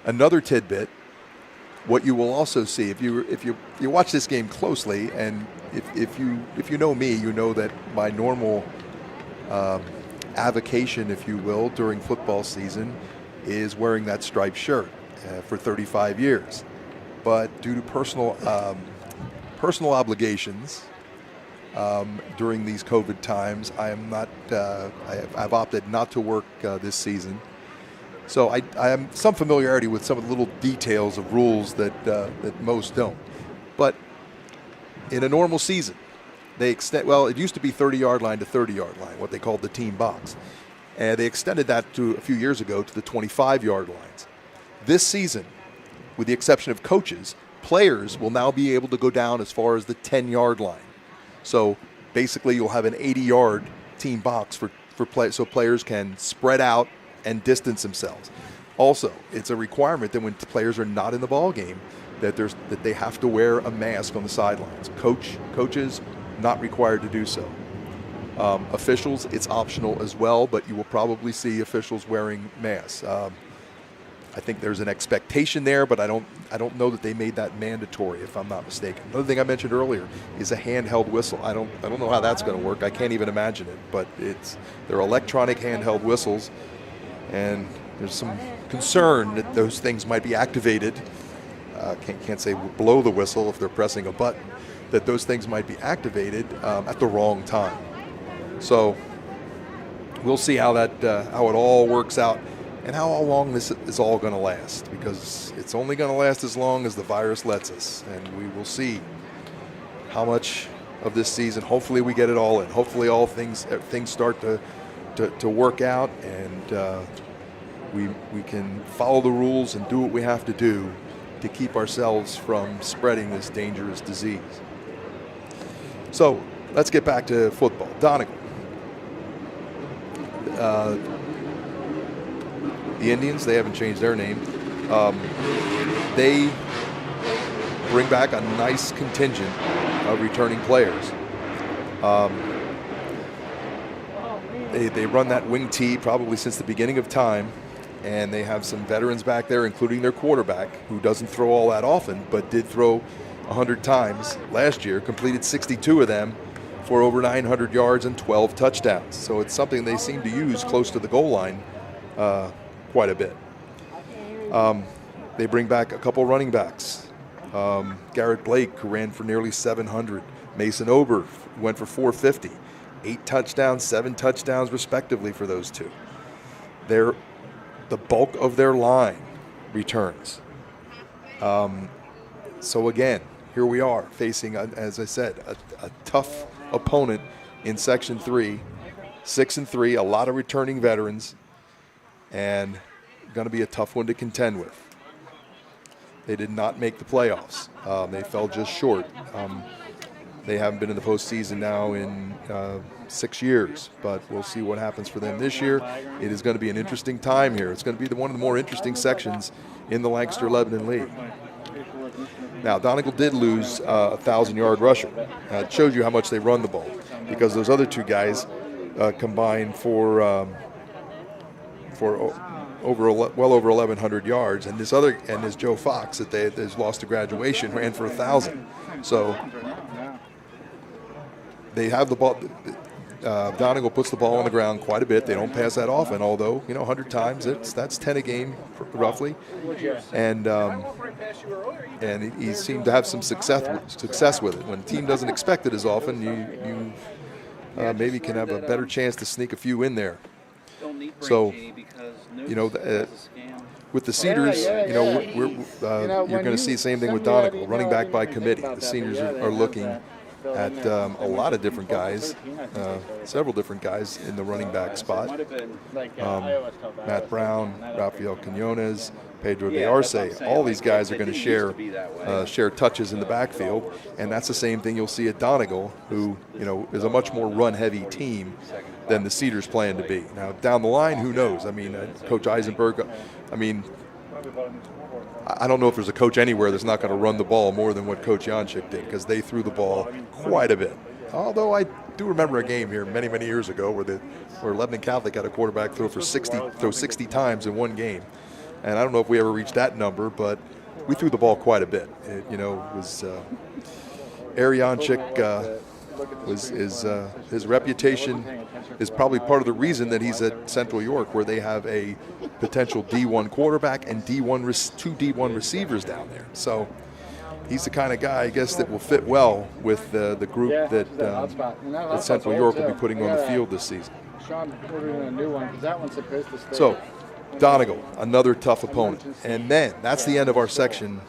Another tidbit, what you will also see, if you watch this game closely, and if you know me, you know that my normal avocation, if you will, during football season is wearing that striped shirt for 35 years. But due to personal obligations during these COVID times, I am not. I've opted not to work this season. So I have some familiarity with some of the little details of rules that most don't. But in a normal season, they extend. Well, it used to be 30-yard line to 30-yard line, what they called the team box, and they extended that to a few years ago to the 25-yard lines. This season, with the exception of coaches, players will now be able to go down as far as the 10-yard line. So basically, you'll have an 80-yard team box for play, so players can spread out and distance themselves. Also, it's a requirement that when players are not in the ball game, that they have to wear a mask on the sidelines. Coaches not required to do so. Officials, it's optional as well, but you will probably see officials wearing masks. I think there's an expectation there, but I don't know that they made that mandatory, if I'm not mistaken. Another thing I mentioned earlier is a handheld whistle. I don't know how that's going to work. I can't even imagine it, but they're electronic handheld whistles, and there's some concern that those things might be activated. Can't say blow the whistle if they're pressing a button, that those things might be activated at the wrong time. So we'll see how it all works out and how long this is all going to last, because it's only going to last as long as the virus lets us, and we will see how much of this season. Hopefully we get it all in. Hopefully all things start to work out, and we can follow the rules and do what we have to do to keep ourselves from spreading this dangerous disease. So let's get back to football. Donegal. The Indians, they haven't changed their name. They bring back a nice contingent of returning players. They run that wing T probably since the beginning of time, and they have some veterans back there, including their quarterback, who doesn't throw all that often, but did throw 100 times last year, completed 62 of them for over 900 yards and 12 touchdowns. So it's something they seem to use close to the goal line quite a bit. They bring back a couple running backs. Garrett Blake, who ran for nearly 700. Mason Ober went for 450. 8 touchdowns, 7 touchdowns respectively for those two. The bulk of their line returns. So again, here we are facing, as I said, a tough opponent in Section 3, 6-3, a lot of returning veterans, and going to be a tough one to contend with. They did not make the playoffs. They fell just short. They haven't been in the postseason now in 6 years, but we'll see what happens for them this year. It is going to be an interesting time here. It's going to be one of the more interesting sections in the Lancaster-Lebanon League. Now, Donegal did lose a 1,000-yard rusher. It shows you how much they run the ball, because those other two guys combined for well over 1,100 yards, and this Joe Fox that has lost to graduation ran for 1,000. So they have the ball. Donegal puts the ball on the ground quite a bit. They don't pass that often, although 100 times that's 10 a game roughly, and he seemed to have some success with it. When the team doesn't expect it as often, you maybe can have a better chance to sneak a few in there. So with the Cedars, you're going to see the same thing with Donegal, running back by committee. The seniors are looking at a lot of different guys, several different guys in the running back spot. Matt Brown, Rafael Quinones, Pedro de Arce, all these guys are going to share touches in the backfield, and that's the same thing you'll see at Donegal, who is a much more run-heavy team than the Cedars plan to be. Now, down the line, who knows? I mean, Coach Eisenberg, I don't know if there's a coach anywhere that's not going to run the ball more than what Coach Janchik did, because they threw the ball quite a bit. Although I do remember a game here many, many years ago where Lebanon Catholic had a quarterback throw 60 times in one game. And I don't know if we ever reached that number, but we threw the ball quite a bit. It was Janchik his reputation is probably part of the reason that he's at Central York, where they have a potential D1 quarterback and two D1 receivers down there. So he's the kind of guy, I guess, that will fit well with the group that Central York will be putting on the field this season. So Donegal, another tough opponent. And then that's the end of our section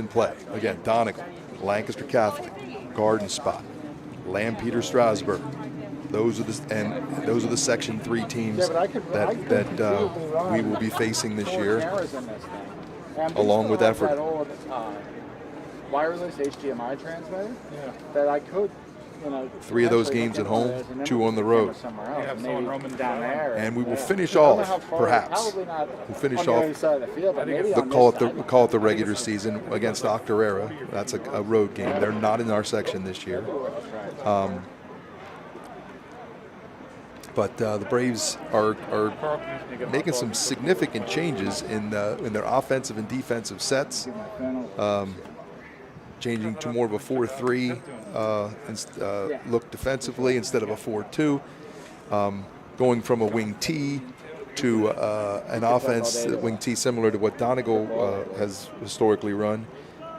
play. Again, Donegal, Lancaster Catholic, Garden spot. Lampeter, Strasburg. Those are the Section 3 teams that we will be facing this year, along with effort. Wireless HDMI transmitter that I could, 3 of those games at home, 2 on the road. And we will finish off, perhaps. We'll finish off. We'll call it the regular season against Octorara. That's a road game. They're not in our section this year. But the Braves are making some significant changes in their offensive and defensive sets. Changing to more of a 4-3 look defensively instead of a 4-2. Going from a wing T to an offense, wing T similar to what Donegal has historically run.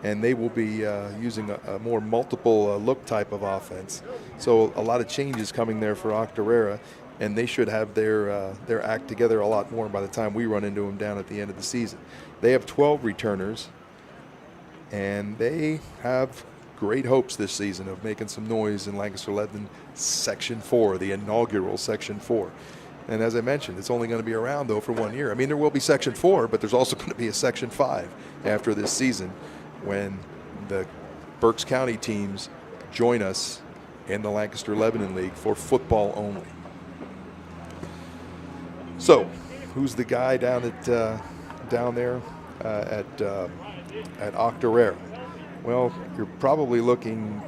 And they will be using a more multiple look type of offense. So a lot of changes coming there for Octorara. And they should have their act together a lot more by the time we run into them down at the end of the season. They have 12 returners. And they have great hopes this season of making some noise in Lancaster-Lebanon Section 4, the inaugural Section 4. And as I mentioned, it's only going to be around, though, for 1 year. I mean, there will be Section 4, but there's also going to be a Section 5 after this season when the Berks County teams join us in the Lancaster-Lebanon League for football only. So, who's the guy down there at Octorara? Well, you're probably looking,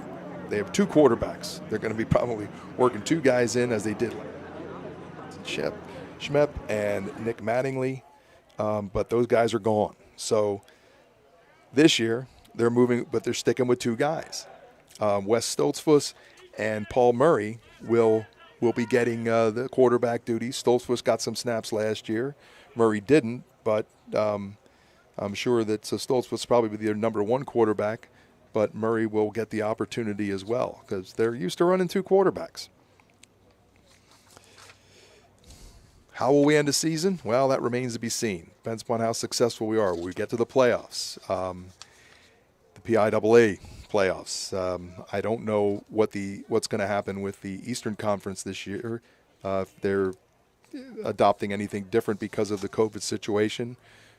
they have 2 quarterbacks. They're going to be probably working 2 guys in as they did. Schmepp and Nick Mattingly, but those guys are gone. So this year they're moving, but they're sticking with 2 guys. Wes Stoltzfus and Paul Murray will be getting the quarterback duties. Stoltzfus got some snaps last year. Murray didn't, but I'm sure that Stoltz was probably their number 1 quarterback, but Murray will get the opportunity as well because they're used to running 2 quarterbacks. How will we end the season? Well, that remains to be seen. Depends upon how successful we are. Will we get to the playoffs? The PIAA playoffs. I don't know what's going to happen with the Eastern Conference this year. If they're adopting anything different because of the COVID situation.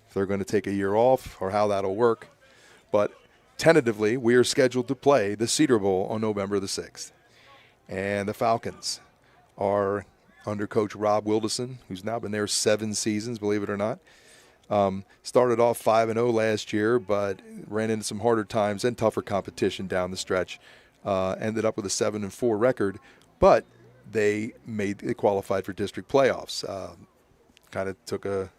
If they're going to take a year off or how that'll work. But tentatively, we are scheduled to play the Cedar Bowl on November the 6th. And the Falcons are under Coach Rob Wilderson, who's now been there 7 seasons, believe it or not. Started off 5-0 last year, but ran into some harder times and tougher competition down the stretch. Ended up with a 7-4 record, but they qualified for district playoffs. Kind of took a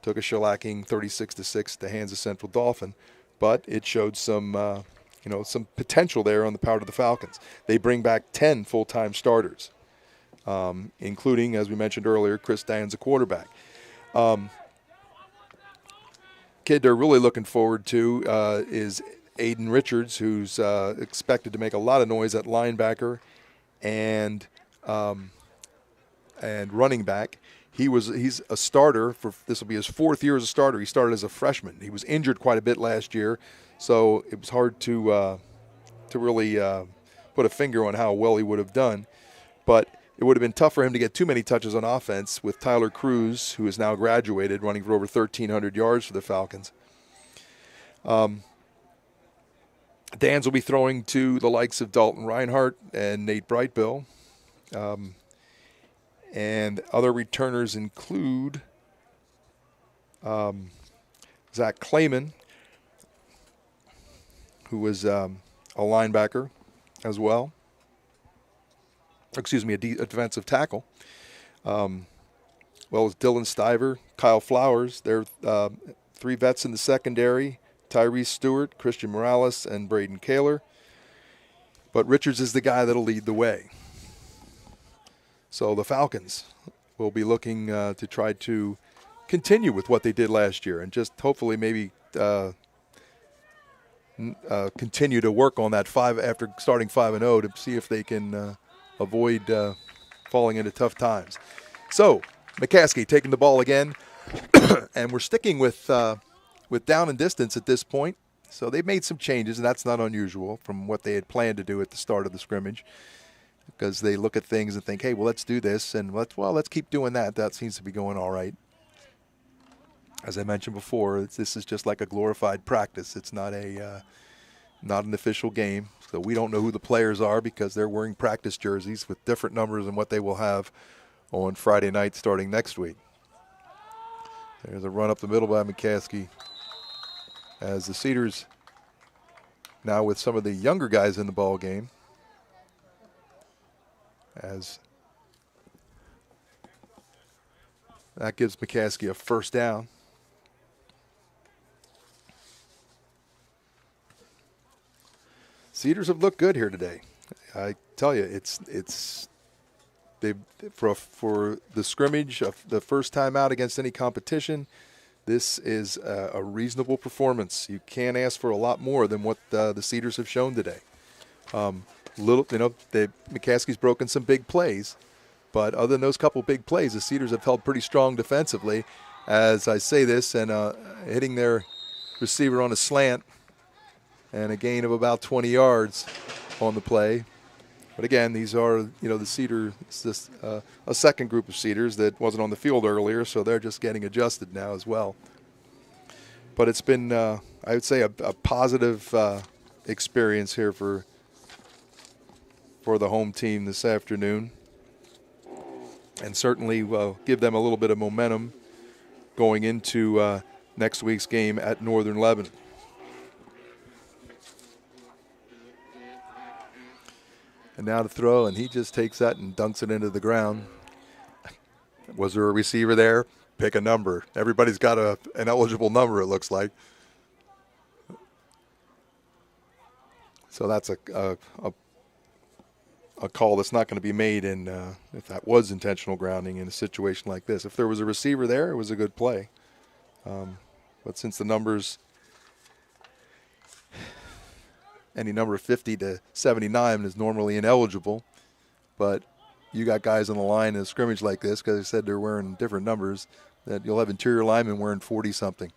shellacking 36-6 at the hands of Central Dauphin, but it showed some potential there on the part of the Falcons. They bring back 10 full-time starters, including, as we mentioned earlier, Chris Dan's a quarterback. Kid they're really looking forward to is Aiden Richards, who's expected to make a lot of noise at linebacker and running back. He's a starter this will be his 4th year as a starter. He started as a freshman. He was injured quite a bit last year, so it was hard to really put a finger on how well he would have done. But it would have been tough for him to get too many touches on offense with Tyler Cruz, who is now graduated, running for over 1,300 yards for the Falcons. Dans will be throwing to the likes of Dalton Reinhardt and Nate Brightbill. And other returners include Zach Clayman, who was a linebacker as well. A defensive tackle. Well as Dylan Stiver, Kyle Flowers. They're 3 vets in the secondary, Tyrese Stewart, Christian Morales, and Braden Kaler. But Richards is the guy that'll lead the way. So the Falcons will be looking to try to continue with what they did last year and just hopefully maybe continue to work on that after starting 5-0 to see if they can avoid falling into tough times. So McCaskey taking the ball again, and we're sticking with down and distance at this point. So they've made some changes, and that's not unusual from what they had planned to do at the start of the scrimmage. because they look at things and think, hey, well, let's do this, and let's keep doing that. That seems to be going all right. As I mentioned before, this is just like a glorified practice. It's not an official game, so we don't know who the players are because they're wearing practice jerseys with different numbers than what they will have on Friday night starting next week. There's a run up the middle by McCaskey as the Cedars now with some of the younger guys in the ball game, as that gives McCaskey a first down. Cedars have looked good here today. I tell you, it's they for the scrimmage of the first time out against any competition. This is a reasonable performance. You can't ask for a lot more than what the Cedars have shown today. McCaskey's broken some big plays, but other than those couple big plays, the Cedars have held pretty strong defensively. As I say this, and hitting their receiver on a slant, and a gain of about 20 yards on the play. But again, these are, the Cedar, it's just a second group of Cedars that wasn't on the field earlier, so they're just getting adjusted now as well. But it's been, I would say, a positive experience here for the home team this afternoon. And certainly will give them a little bit of momentum going into next week's game at Northern Lebanon. And now to throw, and he just takes that and dunks it into the ground. Was there a receiver there? Pick a number. Everybody's got an eligible number, it looks like. So that's a call that's not going to be made if that was intentional grounding in a situation like this. If there was a receiver there, it was a good play. But since the numbers, any number of 50 to 79 is normally ineligible, but you got guys on the line in a scrimmage like this, because I said they're wearing different numbers, that you'll have interior linemen wearing 40-something.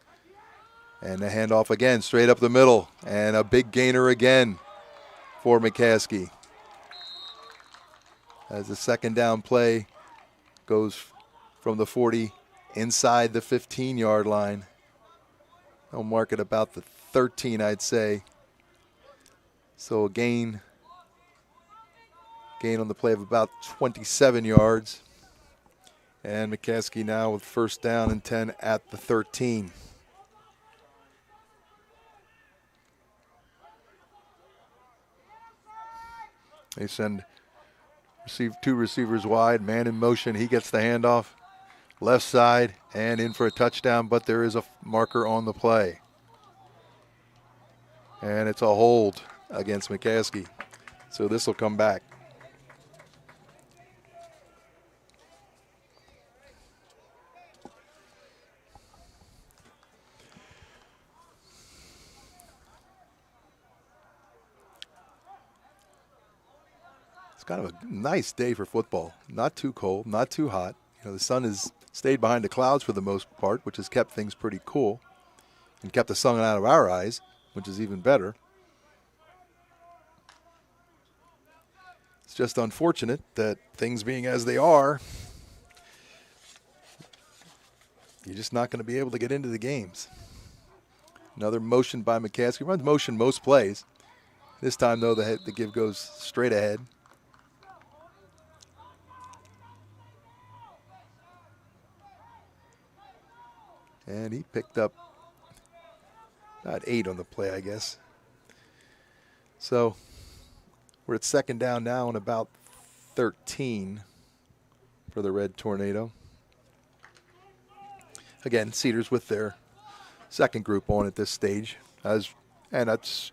And the handoff again, straight up the middle, and a big gainer again for McCaskey. As the second down play goes from the 40 inside the 15-yard line. They'll mark it about the 13, I'd say. So a gain on the play of about 27 yards. And McCaskey now with first down and 10 at the 13. They receive two receivers wide, man in motion. He gets the handoff left side and in for a touchdown, but there is a marker on the play. And it's a hold against McCaskey. So this will come back. It's kind of a nice day for football. Not too cold, not too hot. The sun has stayed behind the clouds for the most part, which has kept things pretty cool and kept the sun out of our eyes, which is even better. It's just unfortunate that things being as they are, you're just not going to be able to get into the games. Another motion by McCaskey. Runs motion most plays. This time, though, the give goes straight ahead. And he picked up about 8 on the play, I guess. So we're at second down now and about 13 for the Red Tornado. Again, Cedars with their second group on at this stage. And that's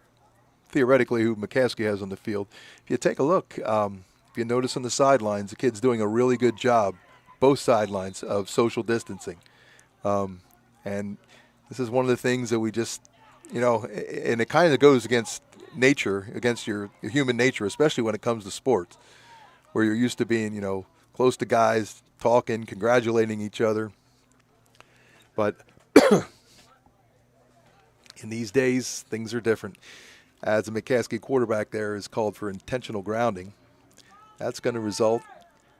theoretically who McCaskey has on the field. If you take a look, if you notice on the sidelines, the kid's doing a really good job, both sidelines, of social distancing. And this is one of the things that we just, and it kind of goes against nature, against your human nature, especially when it comes to sports, where you're used to being, close to guys, talking, congratulating each other. But in these days, things are different. As a McCaskey quarterback there is called for intentional grounding. That's going to result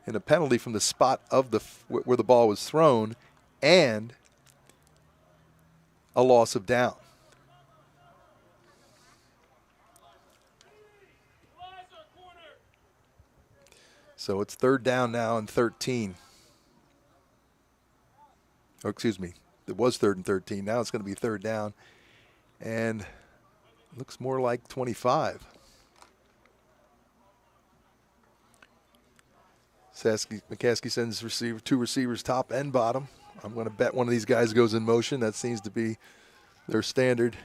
in a penalty from the spot of where the ball was thrown and a loss of down. So it's 3rd down now and 13. Oh, excuse me. It was 3rd and 13. Now it's going to be 3rd down. And looks more like 25. McCaskey sends 2 receivers top and bottom. I'm going to bet one of these guys goes in motion. That seems to be their standard.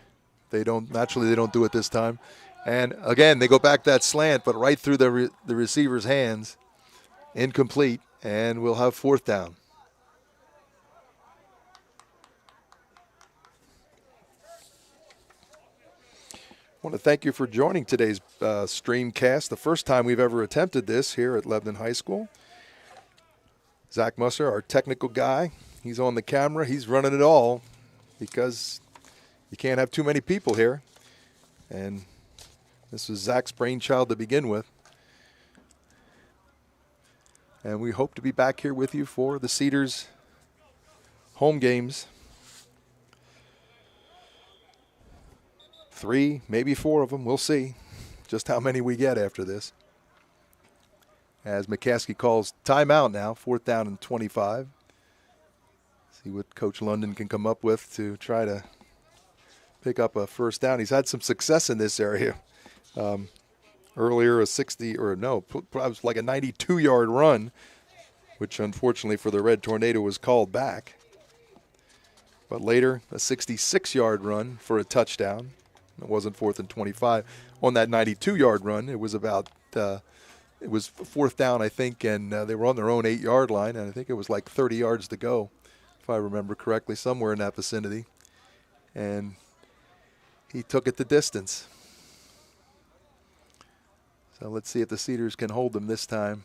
Naturally they don't do it this time. And again, they go back that slant, but right through the receiver's hands. Incomplete, and we'll have 4th down. I want to thank you for joining today's streamcast, the first time we've ever attempted this here at Lebanon High School. Zach Musser, our technical guy, he's on the camera. He's running it all because you can't have too many people here. And this was Zach's brainchild to begin with. And we hope to be back here with you for the Cedars home games. 3, maybe 4 of them. We'll see just how many we get after this. As McCaskey calls timeout now, 4th down and 25. See what Coach London can come up with to try to pick up a 1st down. He's had some success in this area. Earlier, a 92-yard run, which unfortunately for the Red Tornado was called back. But later, a 66-yard run for a touchdown. It wasn't 4th and 25. On that 92-yard run, it was about it was 4th down, I think, and they were on their own 8-yard line, and I think it was like 30 yards to go, if I remember correctly, somewhere in that vicinity. And he took it the distance. So let's see if the Cedars can hold them this time.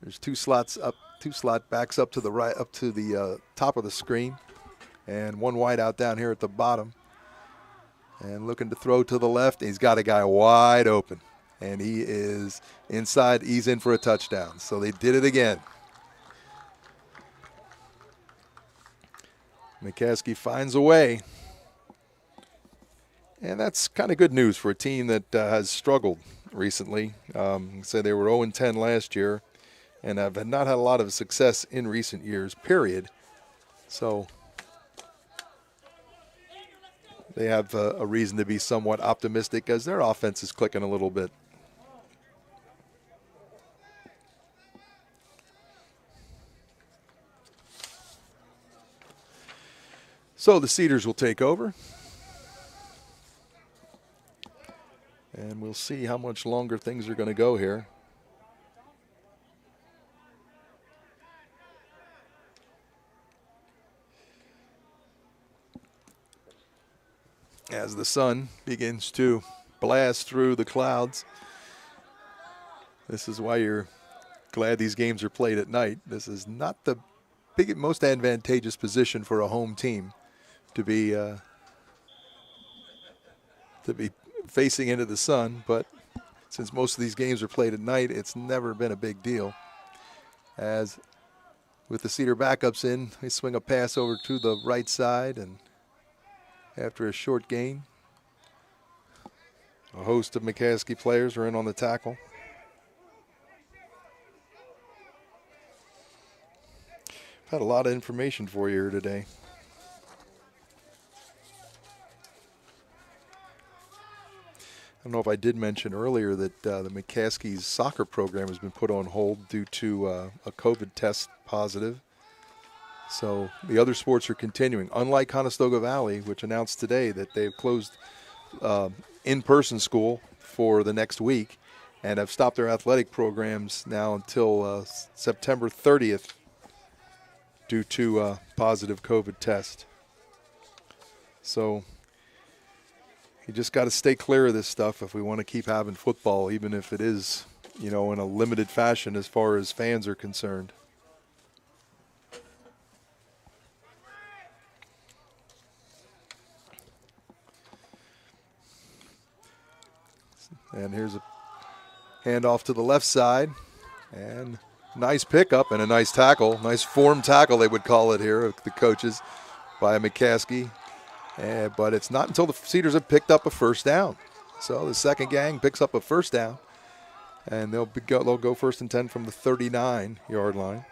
There's 2 slot backs up to the right, up to the top of the screen, and 1 wide out down here at the bottom. And looking to throw to the left. He's got a guy wide open, and he is inside. He's in for a touchdown. So they did it again. McCaskey finds a way. And that's kind of good news for a team that has struggled recently. So they were 0-10 last year and have not had a lot of success in recent years, period. So they have a reason to be somewhat optimistic as their offense is clicking a little bit. So the Cedars will take over. And we'll see how much longer things are going to go here. As the sun begins to blast through the clouds. This is why you're glad these games are played at night. This is not the most advantageous position for a home team to be facing into the sun, but since most of these games are played at night, it's never been a big deal. As with the Cedar backups in, they swing a pass over to the right side, and after a short gain, a host of McCaskey players are in on the tackle. I've had a lot of information for you here today. I don't know if I did mention earlier that the McCaskey's soccer program has been put on hold due to a COVID test positive. So the other sports are continuing. Unlike Conestoga Valley, which announced today that they've closed in-person school for the next week and have stopped their athletic programs now until September 30th due to a positive COVID test. So you just got to stay clear of this stuff if we want to keep having football, even if it is, in a limited fashion as far as fans are concerned. And here's a Hand off to the left side. And nice pickup and a nice tackle. Nice form tackle, they would call it here, the coaches, by McCaskey. But it's not until the Cedars have picked up a first down. So the second gang picks up a first down. And they'll go first and 10 from the 39-yard line.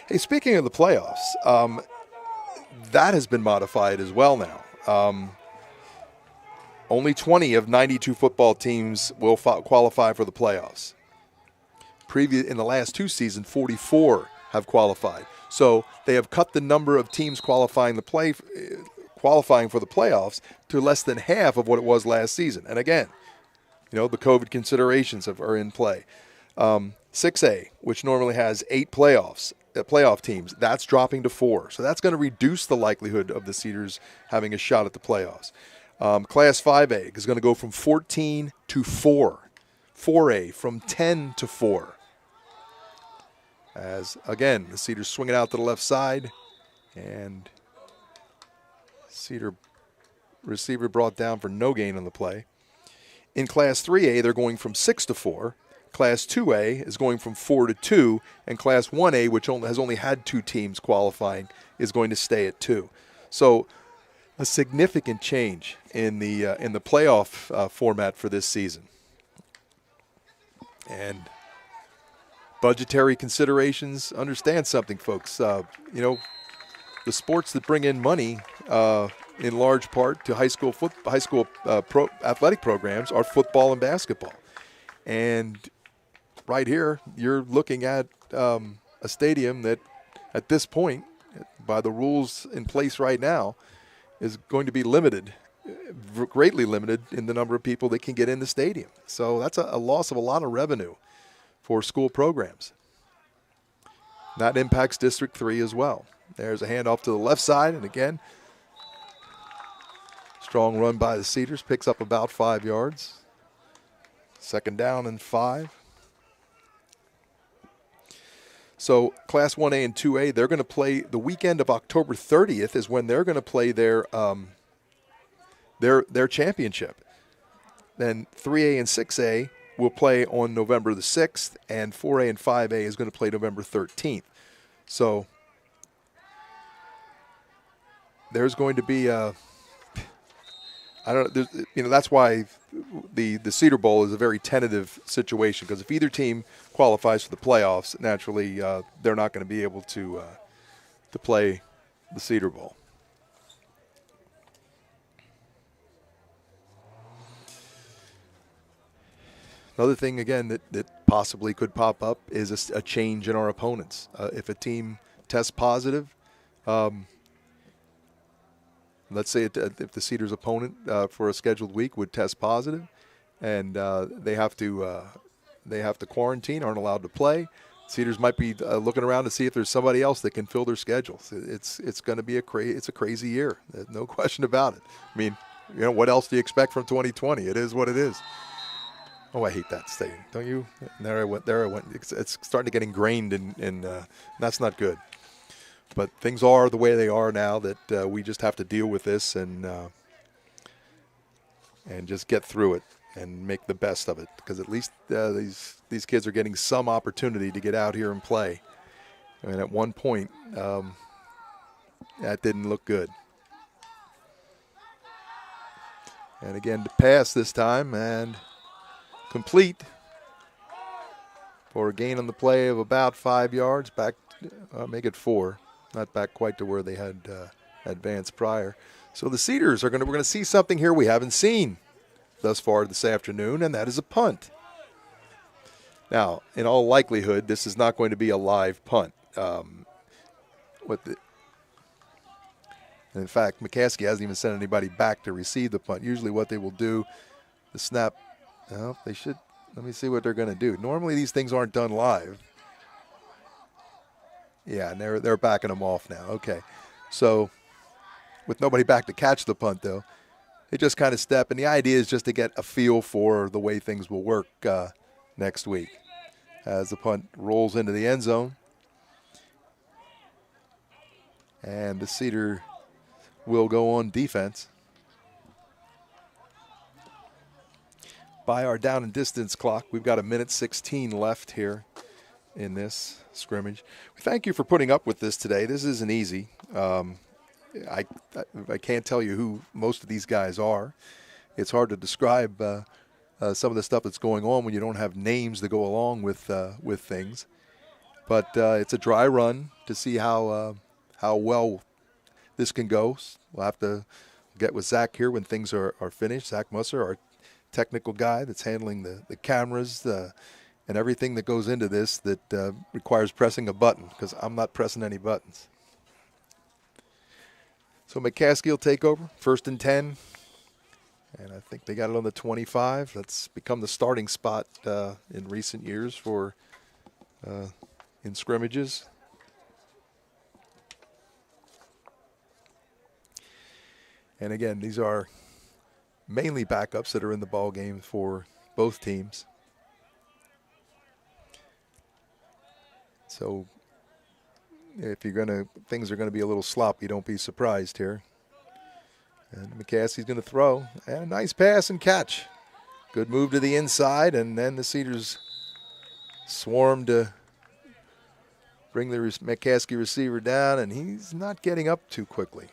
Hey, speaking of the playoffs, that has been modified as well now. Only 20 of 92 football teams will qualify for the playoffs. In the last two seasons, 44 have qualified. So they have cut the number of teams qualifying for the playoffs to less than half of what it was last season. And again, the COVID considerations are in play. 6A, which normally has 8 playoff teams, that's dropping to 4. So that's going to reduce the likelihood of the Cedars having a shot at the playoffs. Class 5A is going to go from 14 to 4. 4A from 10 to 4. As, again, the Cedars swing it out to the left side. And Cedar receiver brought down for no gain on the play. In Class 3A, they're going from 6 to 4. Class 2A is going from 4 to 2. And Class 1A, which has only had 2 teams qualifying, is going to stay at 2. So a significant change in the playoff format for this season. And budgetary considerations, understand something, folks. The sports that bring in money in large part to high school athletic programs are football and basketball. And right here, you're looking at a stadium that, at this point, by the rules in place right now, is going to be limited, greatly limited in the number of people that can get in the stadium. So that's a loss of a lot of revenue for school programs. That impacts District 3 as well. There's a handoff to the left side, and again, strong run by the Cedars, picks up about 5 yards. Second down and 5. So Class 1A and 2A, they're going to play the weekend of October 30th is when they're going to play their championship. Then 3A and 6A will play on November the 6th, and 4A and 5A is going to play November 13th. So there's going to be that's why the Cedar Bowl is a very tentative situation, because if either team qualifies for the playoffs, naturally they're not going to be able to play the Cedar Bowl. Another thing, again, that possibly could pop up is a change in our opponents. If a team tests positive, let's say if the Cedars opponent for a scheduled week would test positive, and they have to quarantine, aren't allowed to play, Cedars might be looking around to see if there's somebody else that can fill their schedules. It's going to be a crazy year, no question about it. I mean, what else do you expect from 2020? It is what it is. Oh, I hate that stadium, don't you? There I went. It's starting to get ingrained, and that's not good. But things are the way they are now, that we just have to deal with this and just get through it and make the best of it, because at least these kids are getting some opportunity to get out here and play. I mean, at one point, that didn't look good. And again, to pass this time, and complete for a gain on the play of about 5 yards. Back, make it 4. Not back quite to where they had advanced prior. So the Cedars we're going to see something here we haven't seen thus far this afternoon, and that is a punt. Now, in all likelihood, this is not going to be a live punt. In fact, McCaskey hasn't even sent anybody back to receive the punt. Usually what they will do, the snap, well, they should, let me see what they're going to do. Normally these things aren't done live. Yeah, and they're backing them off now. Okay. So with nobody back to catch the punt, though, they just kind of step. And the idea is just to get a feel for the way things will work next week as the punt rolls into the end zone. And the Cedar will go on defense. by our down and distance clock. We've got 1:16 left here in this scrimmage. We thank you for putting up with this today. This isn't easy. I can't tell you who most of these guys are. It's hard to describe some of the stuff that's going on when you don't have names to go along with things. But it's a dry run to see how well this can go. We'll have to get with Zach here when things are finished. Zach Musser, our technical guy that's handling the cameras and everything that goes into this that requires pressing a button, because I'm not pressing any buttons. So McCaskey will take over, 1st and 10. And I think they got it on the 25. That's become the starting spot in recent years for in scrimmages. And again, these are mainly backups that are in the ball game for both teams. So if things are gonna be a little sloppy, don't be surprised here. And McCaskey's gonna throw, and a nice pass and catch. Good move to the inside, and then the Cedars swarm to bring the McCaskey receiver down, and he's not getting up too quickly.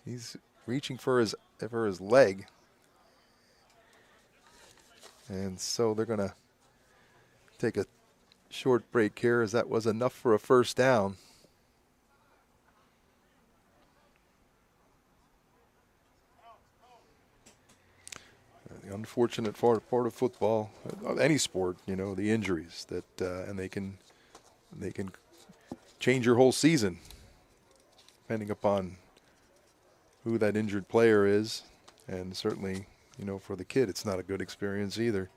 He's reaching for his leg. And so they're going to take a short break here, as that was enough for a first down. The unfortunate part of football, any sport, the injuries that, and they can change your whole season, depending upon who that injured player is. And certainly, for the kid, it's not a good experience either.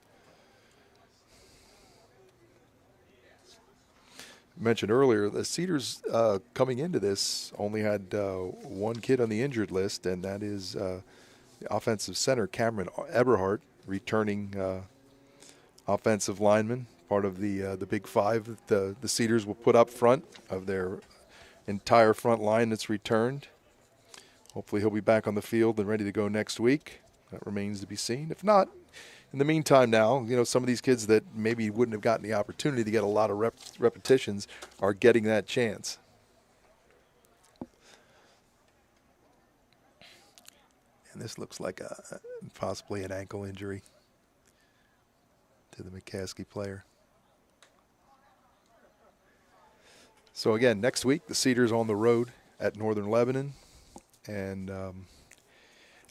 I mentioned earlier, the Cedars coming into this only had one kid on the injured list, and that is the offensive center, Cameron Eberhardt, returning offensive lineman, part of the Big Five that the Cedars will put up front of their entire front line that's returned. Hopefully he'll be back on the field and ready to go next week. That remains to be seen. If not, in the meantime now, some of these kids that maybe wouldn't have gotten the opportunity to get a lot of repetitions are getting that chance. And this looks like possibly an ankle injury to the McCaskey player. So again, next week, the Cedars on the road at Northern Lebanon. And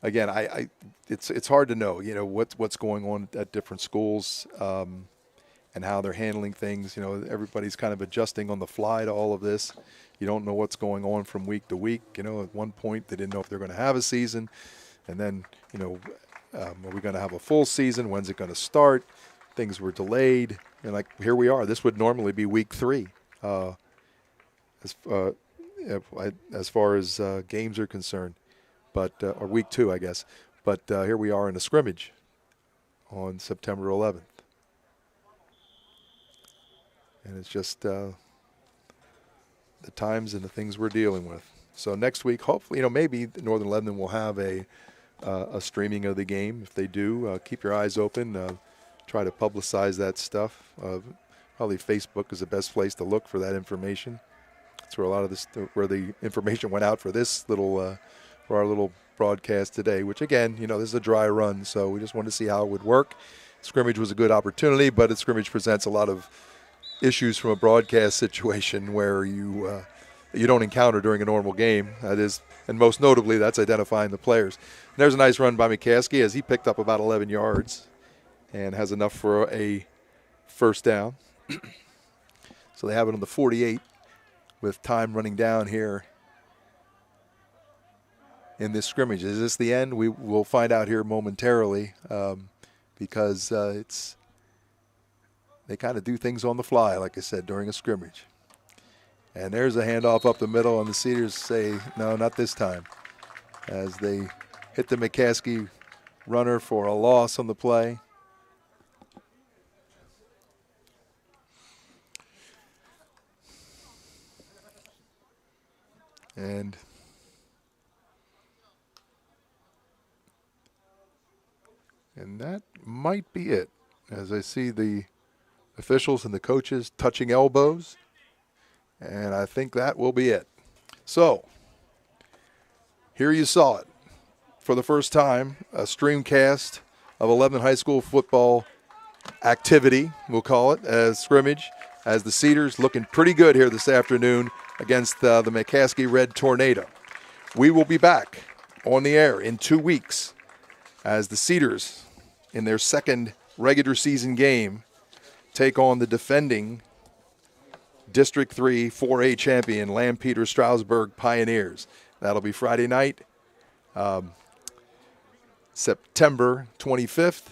again, it's hard to know, what's going on at different schools and how they're handling things. Everybody's kind of adjusting on the fly to all of this. You don't know what's going on from week to week. At one point, they didn't know if they're going to have a season. And then, are we going to have a full season? When's it going to start? Things were delayed. And here we are. This would normally be week 3 as far as games are concerned, or week 2, I guess. But here we are in a scrimmage on September 11th. And it's just the times and the things we're dealing with. So next week, hopefully, maybe Northern Lebanon will have a streaming of the game. If they do, keep your eyes open. Try to publicize that stuff. Probably Facebook is the best place to look for that information. That's where a lot of where the information went out for this for our little broadcast today. Which again, this is a dry run, so we just wanted to see how it would work. Scrimmage was a good opportunity, but scrimmage presents a lot of issues from a broadcast situation where you don't encounter during a normal game. That is, and most notably, that's identifying the players. And there's a nice run by McCaskey as he picked up about 11 yards and has enough for a first down. So they have it on the 48 with time running down here in this scrimmage. Is this the end? We will find out here momentarily because they kind of do things on the fly, like I said, during a scrimmage. And there's a handoff up the middle, and the Cedars say, no, not this time, as they hit the McCaskey runner for a loss on the play. And And that might be it, as I see the officials and the coaches touching elbows. And I think that will be it. So, here you saw it. For the first time, a streamcast of 11 high school football activity, we'll call it, as scrimmage, as the Cedars looking pretty good here this afternoon against the McCaskey Red Tornado. We will be back on the air in 2 weeks as the Cedars, in their second regular season game, take on the defending District 3 4A champion Lampeter-Stroudsburg Pioneers. That'll be Friday night, September 25th.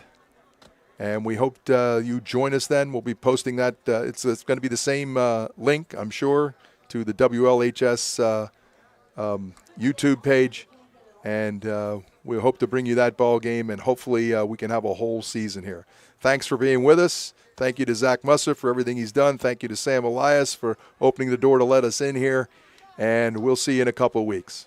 And we hope you join us then. We'll be posting that. It's going to be the same link, I'm sure, to the WLHS YouTube page. And we hope to bring you that ball game, and hopefully we can have a whole season here. Thanks for being with us. Thank you to Zach Musser for everything he's done. Thank you to Sam Elias for opening the door to let us in here. And we'll see you in a couple of weeks.